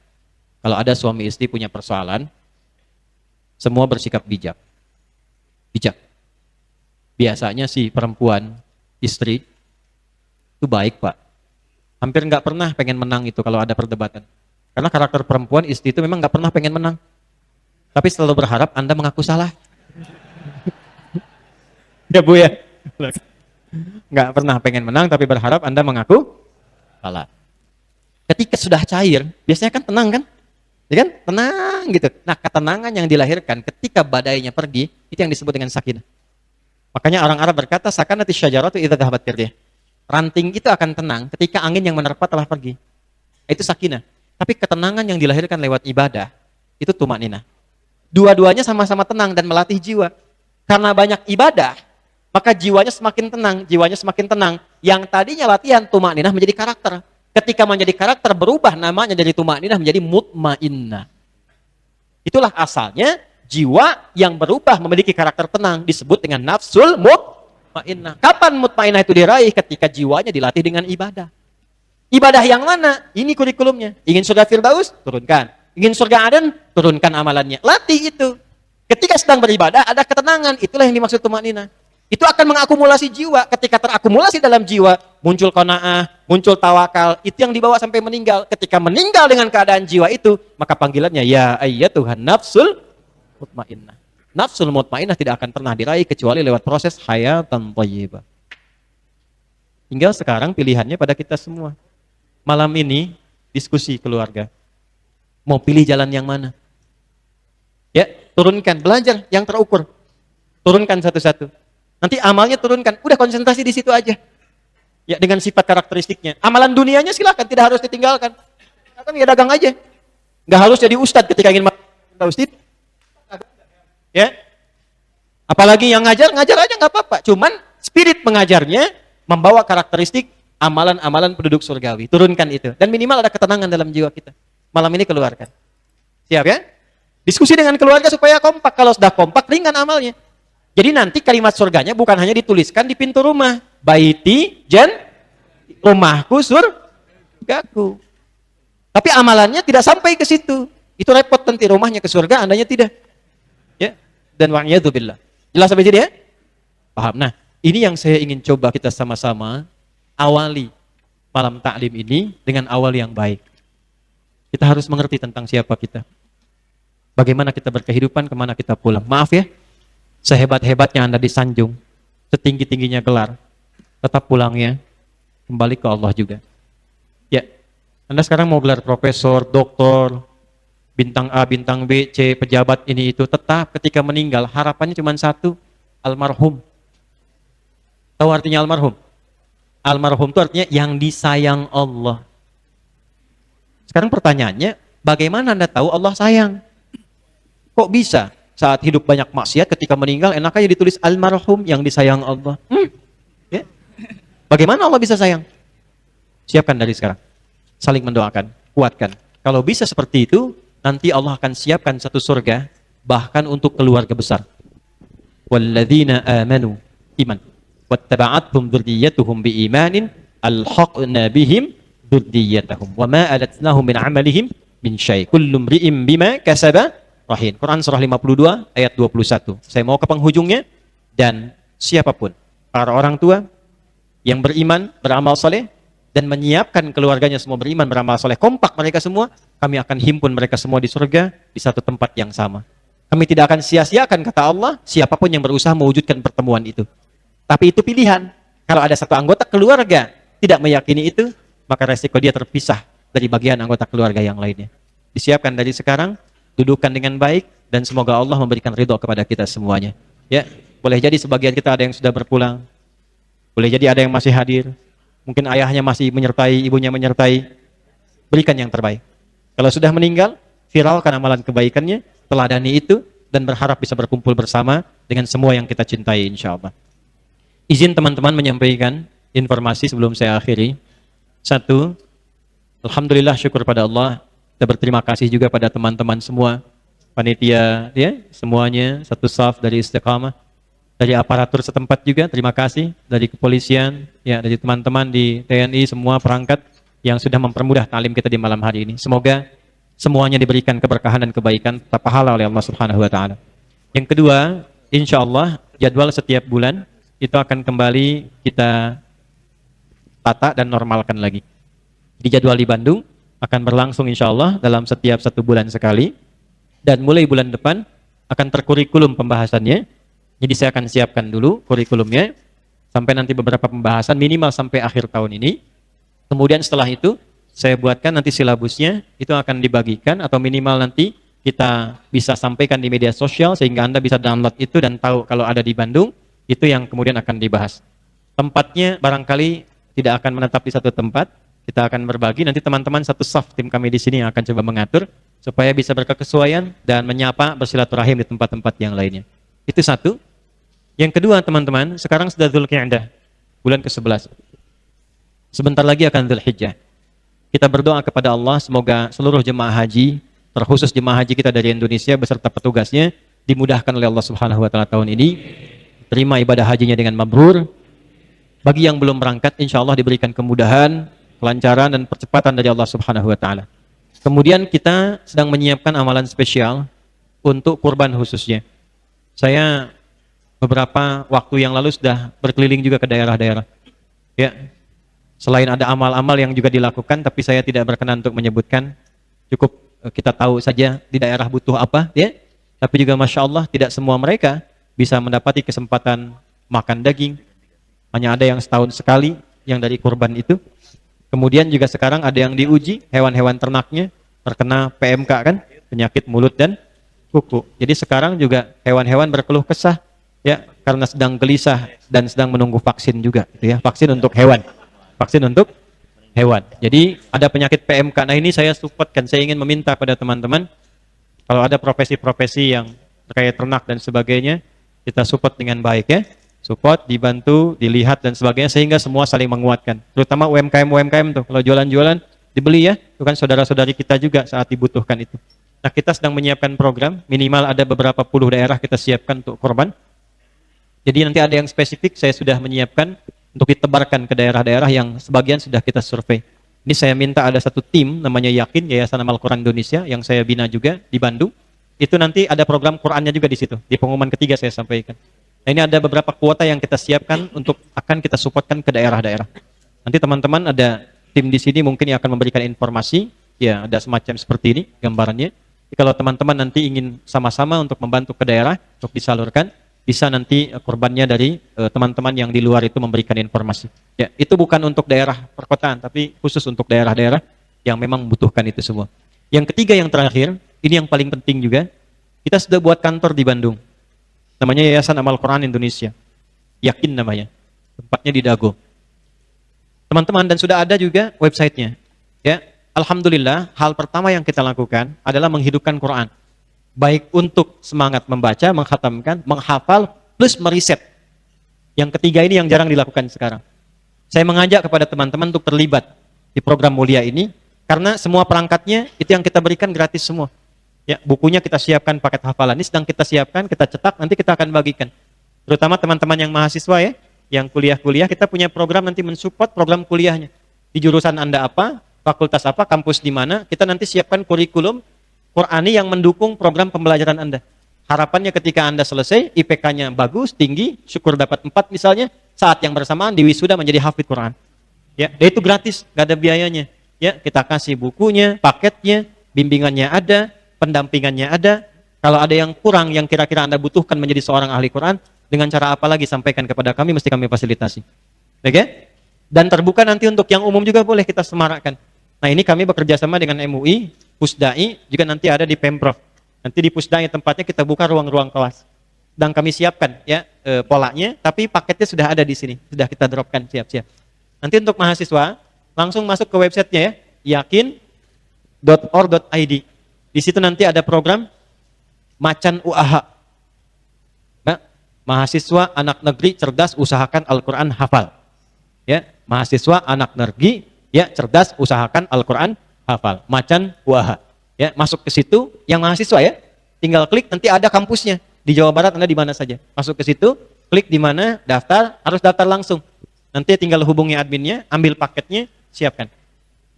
Kalau ada suami istri punya persoalan, semua bersikap bijak. Bijak. Biasanya si perempuan, istri, itu baik Pak. Hampir nggak pernah pengen menang itu kalau ada perdebatan. Karena karakter perempuan, istri itu memang nggak pernah pengen menang. Tapi selalu berharap Anda mengaku salah. Ya Bu ya? Nggak pernah pengen menang tapi berharap Anda mengaku salah. Ketika sudah cair, biasanya kan tenang kan? Ya kan? Tenang gitu. Nah, ketenangan yang dilahirkan ketika badainya pergi, itu yang disebut dengan sakinah. Makanya orang Arab berkata, sakanati syajaratu idza dhahabat tirih. Ranting itu akan tenang ketika angin yang menerpa telah pergi. Itu sakinah. Tapi ketenangan yang dilahirkan lewat ibadah, itu tumakninah. Dua-duanya sama-sama tenang dan melatih jiwa. Karena banyak ibadah, maka jiwanya semakin tenang, jiwanya semakin tenang. Yang tadinya latihan tumakninah menjadi karakter. Ketika menjadi karakter berubah namanya dari tumakninah menjadi mutmainnah. Itulah asalnya jiwa yang berubah memiliki karakter tenang disebut dengan nafsul mutmainnah. Kapan mutmainnah itu diraih? Ketika jiwanya dilatih dengan ibadah. Ibadah yang mana? Ini kurikulumnya. Ingin surga Firdaus? Turunkan. Ingin surga Aden? Turunkan amalannya. Latih itu. Ketika sedang beribadah ada ketenangan. Itulah yang dimaksud tumakninah. Itu akan mengakumulasi jiwa. Ketika terakumulasi dalam jiwa, muncul qanaah, muncul tawakal. Itu yang dibawa sampai meninggal. Ketika meninggal dengan keadaan jiwa itu, maka panggilannya ya ayyatuhan nafsul mutmainnah. Nafsul mutmainnah tidak akan pernah diraih kecuali lewat proses hayatan thayyibah. Tinggal sekarang pilihannya pada kita semua. Malam ini diskusi keluarga. Mau pilih jalan yang mana? Ya, turunkan, belajar yang terukur. Turunkan satu-satu. Nanti amalnya turunkan. Udah konsentrasi di situ aja. Ya, dengan sifat karakteristiknya. Amalan dunianya silakan, tidak harus ditinggalkan. Kata ya dagang aja. Nggak harus jadi ustadz ketika ingin ustadz. Ya. Apalagi yang ngajar aja nggak apa-apa. Cuman spirit mengajarnya membawa karakteristik amalan-amalan penduduk surgawi. Turunkan itu. Dan minimal ada ketenangan dalam jiwa kita. Malam ini keluarkan. Siap ya? Diskusi dengan keluarga supaya kompak. Kalau sudah kompak, ringan amalnya. Jadi nanti kalimat surganya bukan hanya dituliskan di pintu rumah. Baiti, jan, rumahku, surgaku. Tapi amalannya tidak sampai ke situ. Itu repot nanti rumahnya ke surga, andanya tidak. Ya. Dan wa'iyadzubillah. Jelas sampai sini ya? Paham? Nah, ini yang saya ingin coba kita sama-sama awali malam taklim ini dengan awal yang baik. Kita harus mengerti tentang siapa kita. Bagaimana kita berkehidupan, kemana kita pulang. Maaf ya, sehebat-hebatnya Anda disanjung, setinggi-tingginya gelar, tetap pulangnya kembali ke Allah juga. Ya, Anda sekarang mau gelar profesor, doktor, bintang A, bintang B, C, pejabat ini itu, tetap ketika meninggal harapannya cuma satu, almarhum. Tahu artinya almarhum? Almarhum itu artinya yang disayang Allah. Sekarang pertanyaannya, bagaimana Anda tahu Allah sayang? Kok bisa saat hidup banyak maksiat, ketika meninggal enak aja ditulis almarhum yang disayang Allah? Ya. Bagaimana Allah bisa sayang? Siapkan dari sekarang. Saling mendoakan, kuatkan. Kalau bisa seperti itu, nanti Allah akan siapkan satu surga, bahkan untuk keluarga besar. Walladzina amanu iman. Wattaba'athum dzurriyyatuhum biimanin alhaqna bihim dzurriyyatahum wa ma alatnahum min 'amalihim min syai'. Kullu imri'in bima kasaba rahin. Quran surah 52 ayat 21. Saya mau ke penghujungnya, dan siapapun para orang tua yang beriman, beramal soleh, dan menyiapkan keluarganya semua beriman, beramal soleh, kompak mereka semua, kami akan himpun mereka semua di surga di satu tempat yang sama. Kami tidak akan sia-siakan, kata Allah, siapapun yang berusaha mewujudkan pertemuan itu. Tapi itu pilihan. Kalau ada satu anggota keluarga tidak meyakini itu, maka resiko dia terpisah dari bagian anggota keluarga yang lainnya. Disiapkan dari sekarang, dudukkan dengan baik, dan semoga Allah memberikan ridho kepada kita semuanya. Ya, boleh jadi sebagian kita ada yang sudah berpulang, boleh jadi ada yang masih hadir, mungkin ayahnya masih menyertai, ibunya menyertai. Berikan yang terbaik. Kalau sudah meninggal, viralkan amalan kebaikannya, teladani itu, dan berharap bisa berkumpul bersama dengan semua yang kita cintai insya Allah. Izin teman-teman menyampaikan informasi sebelum saya akhiri. Satu, alhamdulillah, syukur pada Allah. Kita berterima kasih juga pada teman-teman semua, panitia, ya, semuanya, satu saf dari Istiqamah, dari aparatur setempat juga, terima kasih, dari kepolisian, ya, dari teman-teman di TNI, semua perangkat yang sudah mempermudah talim kita di malam hari ini. Semoga semuanya diberikan keberkahan dan kebaikan, serta pahala oleh Allah Subhanahu wa Ta'ala. Yang kedua, insya Allah, jadwal setiap bulan itu akan kembali kita tata dan normalkan lagi. Di jadwal di Bandung akan berlangsung insya Allah dalam setiap 1 bulan sekali, dan mulai bulan depan akan terkurikulum pembahasannya. Jadi saya akan siapkan dulu kurikulumnya sampai nanti beberapa pembahasan minimal sampai akhir tahun ini. Kemudian setelah itu saya buatkan nanti silabusnya, itu akan dibagikan atau minimal nanti kita bisa sampaikan di media sosial sehingga Anda bisa download itu dan tahu kalau ada di Bandung. Itu yang kemudian akan dibahas. Tempatnya barangkali tidak akan menetap di satu tempat, kita akan berbagi, nanti teman-teman satu staff tim kami di sini yang akan coba mengatur supaya bisa berkesesuaian dan menyapa bersilaturahim di tempat-tempat yang lainnya. Itu satu. Yang kedua teman-teman, sekarang sudah Dzulqa'dah, bulan ke-11. Sebentar lagi akan Dzulhijjah. Kita berdoa kepada Allah semoga seluruh jemaah haji, terkhusus jemaah haji kita dari Indonesia beserta petugasnya dimudahkan oleh Allah Subhanahu wa taala tahun ini, terima ibadah hajinya dengan mabrur. Bagi yang belum berangkat, insya Allah diberikan kemudahan, kelancaran, dan percepatan dari Allah Subhanahu wa taala. Kemudian kita sedang menyiapkan amalan spesial untuk kurban khususnya. Saya beberapa waktu yang lalu sudah berkeliling juga ke daerah-daerah. Ya, selain ada amal-amal yang juga dilakukan, tapi saya tidak berkenan untuk menyebutkan. Cukup kita tahu saja di daerah butuh apa, ya. Tapi juga Masya Allah, tidak semua mereka bisa mendapati kesempatan makan daging. Hanya ada yang setahun sekali yang dari kurban itu. Kemudian juga sekarang ada yang diuji, hewan-hewan ternaknya terkena PMK kan, penyakit mulut dan kuku. Jadi sekarang juga hewan-hewan berkeluh kesah, ya, karena sedang gelisah dan sedang menunggu vaksin juga, gitu ya. Vaksin untuk hewan. Vaksin untuk hewan. Jadi ada penyakit PMK. Nah ini saya supportkan, saya ingin meminta pada teman-teman, kalau ada profesi-profesi yang terkait ternak dan sebagainya, kita support dengan baik ya. Support, dibantu, dilihat dan sebagainya sehingga semua saling menguatkan. Terutama UMKM tuh, kalau jualan-jualan dibeli ya, itu kan saudara-saudari kita juga saat dibutuhkan itu. Nah kita sedang menyiapkan program, minimal ada beberapa puluh daerah kita siapkan untuk korban. Jadi nanti ada yang spesifik saya sudah menyiapkan untuk ditebarkan ke daerah-daerah yang sebagian sudah kita survei. Ini saya minta ada satu tim namanya Yakin, Yayasan Amal Quran Indonesia yang saya bina juga di Bandung. Itu nanti ada program Qurannya juga di situ. Di pengumuman ketiga saya sampaikan. Nah, ini ada beberapa kuota yang kita siapkan untuk akan kita supportkan ke daerah-daerah. Nanti teman-teman ada tim di sini mungkin yang akan memberikan informasi. Ya, ada semacam seperti ini gambarannya. Jadi, kalau teman-teman nanti ingin sama-sama untuk membantu ke daerah untuk disalurkan, bisa nanti korbannya dari teman-teman yang di luar itu memberikan informasi. Ya, itu bukan untuk daerah perkotaan, tapi khusus untuk daerah-daerah yang memang membutuhkan itu semua. Yang ketiga yang terakhir, ini yang paling penting juga, kita sudah buat kantor di Bandung. Namanya Yayasan Amal Quran Indonesia. Yakin namanya. Tempatnya di Dago. Teman-teman, dan sudah ada juga websitenya. Ya, alhamdulillah, hal pertama yang kita lakukan adalah menghidupkan Quran. Baik untuk semangat membaca, menghatamkan, menghafal, plus meriset. Yang ketiga ini yang jarang dilakukan sekarang. Saya mengajak kepada teman-teman untuk terlibat di program mulia ini, karena semua perangkatnya itu yang kita berikan gratis semua. Ya, bukunya kita siapkan paket hafalan, ini sedang kita siapkan, kita cetak, nanti kita akan bagikan. Terutama teman-teman yang mahasiswa ya, yang kuliah-kuliah, kita punya program nanti mensupport program kuliahnya. Di jurusan Anda apa, fakultas apa, kampus di mana, kita nanti siapkan kurikulum Qur'ani yang mendukung program pembelajaran Anda. Harapannya ketika Anda selesai, IPK-nya bagus, tinggi, syukur dapat 4 misalnya, saat yang bersamaan di wisuda menjadi hafid Quran. Ya, dan itu gratis, nggak ada biayanya. Ya, kita kasih bukunya, paketnya, bimbingannya ada, pendampingannya ada. Kalau ada yang kurang yang kira-kira Anda butuhkan menjadi seorang ahli Quran, dengan cara apa lagi sampaikan kepada kami, mesti kami fasilitasi. Oke? Dan terbuka nanti untuk yang umum juga boleh kita semarakkan. Nah, ini kami bekerja sama dengan MUI, Pusdai, juga nanti ada di Pemprov. Nanti di Pusdai tempatnya kita buka ruang-ruang kelas. Dan kami siapkan ya polanya, tapi paketnya sudah ada di sini, sudah kita dropkan siap-siap. Nanti untuk mahasiswa langsung masuk ke websitenya ya, yakin.or.id. Di situ nanti ada program Macan UAH. Nah, mahasiswa anak negeri cerdas usahakan Al-Quran hafal. Ya, mahasiswa anak negeri ya cerdas usahakan Al-Quran hafal. Macan UAH. Ya, masuk ke situ yang mahasiswa ya. Tinggal klik, nanti ada kampusnya. Di Jawa Barat Anda di mana saja. Masuk ke situ, klik di mana, daftar, harus daftar langsung. Nanti tinggal hubungi adminnya, ambil paketnya, siapkan.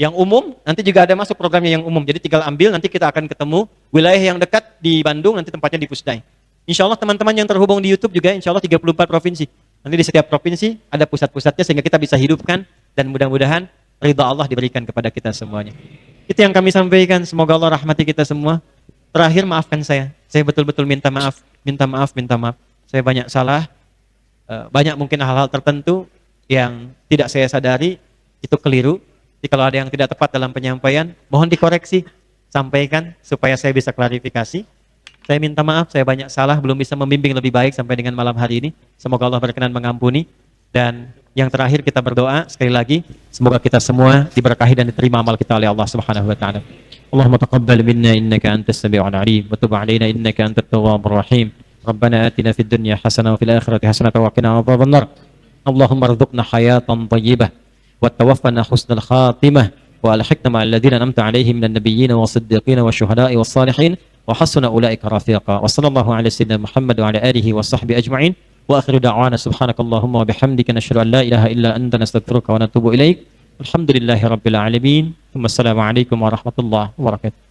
Yang umum, nanti juga ada masuk programnya yang umum. Jadi tinggal ambil, nanti kita akan ketemu wilayah yang dekat di Bandung, nanti tempatnya di Pusdai. Insya Allah teman-teman yang terhubung di YouTube juga, insya Allah 34 provinsi. Nanti di setiap provinsi ada pusat-pusatnya sehingga kita bisa hidupkan dan mudah-mudahan ridha Allah diberikan kepada kita semuanya. Itu yang kami sampaikan. Semoga Allah rahmati kita semua. Terakhir maafkan saya. Saya betul-betul minta maaf. Saya banyak salah. Banyak mungkin hal-hal tertentu yang tidak saya sadari itu keliru. Jadi kalau ada yang tidak tepat dalam penyampaian, mohon dikoreksi, sampaikan supaya saya bisa klarifikasi. Saya minta maaf, saya banyak salah, belum bisa membimbing lebih baik sampai dengan malam hari ini. Semoga Allah berkenan mengampuni. Dan yang terakhir kita berdoa sekali lagi, semoga kita semua diberkahi dan diterima amal kita oleh Allah Subhanahu wa taala. Allahumma taqabbal minna innaka antas samiul alim wa tub alaina innaka antat tawwabur rahim. Rabbana atina fid dunya hasanah wa fil akhirati hasanah wa qina adzabannar. Allahumma rzuqna hayatan thayyibah wa tawaffana husnal khatimah wa alhiqna ma'al ladzina an'amta 'alaihim minan nabiyyin was-siddiqin wasyuhada'i was-salihin wa hasuna ulaika rafiqa. Wa sallallahu ala sayyidina Muhammad wa ala alihi wa sahbihi ajma'in. Wa akhiru da'wana subhanakallahumma wa bihamdika nasyhadu an la ilaha illa anta nastaghfiruka wa natubu ilaik. Alhamdulillahi rabbil alamin. Wassalamu alaikum warahmatullahi wabarakatuh.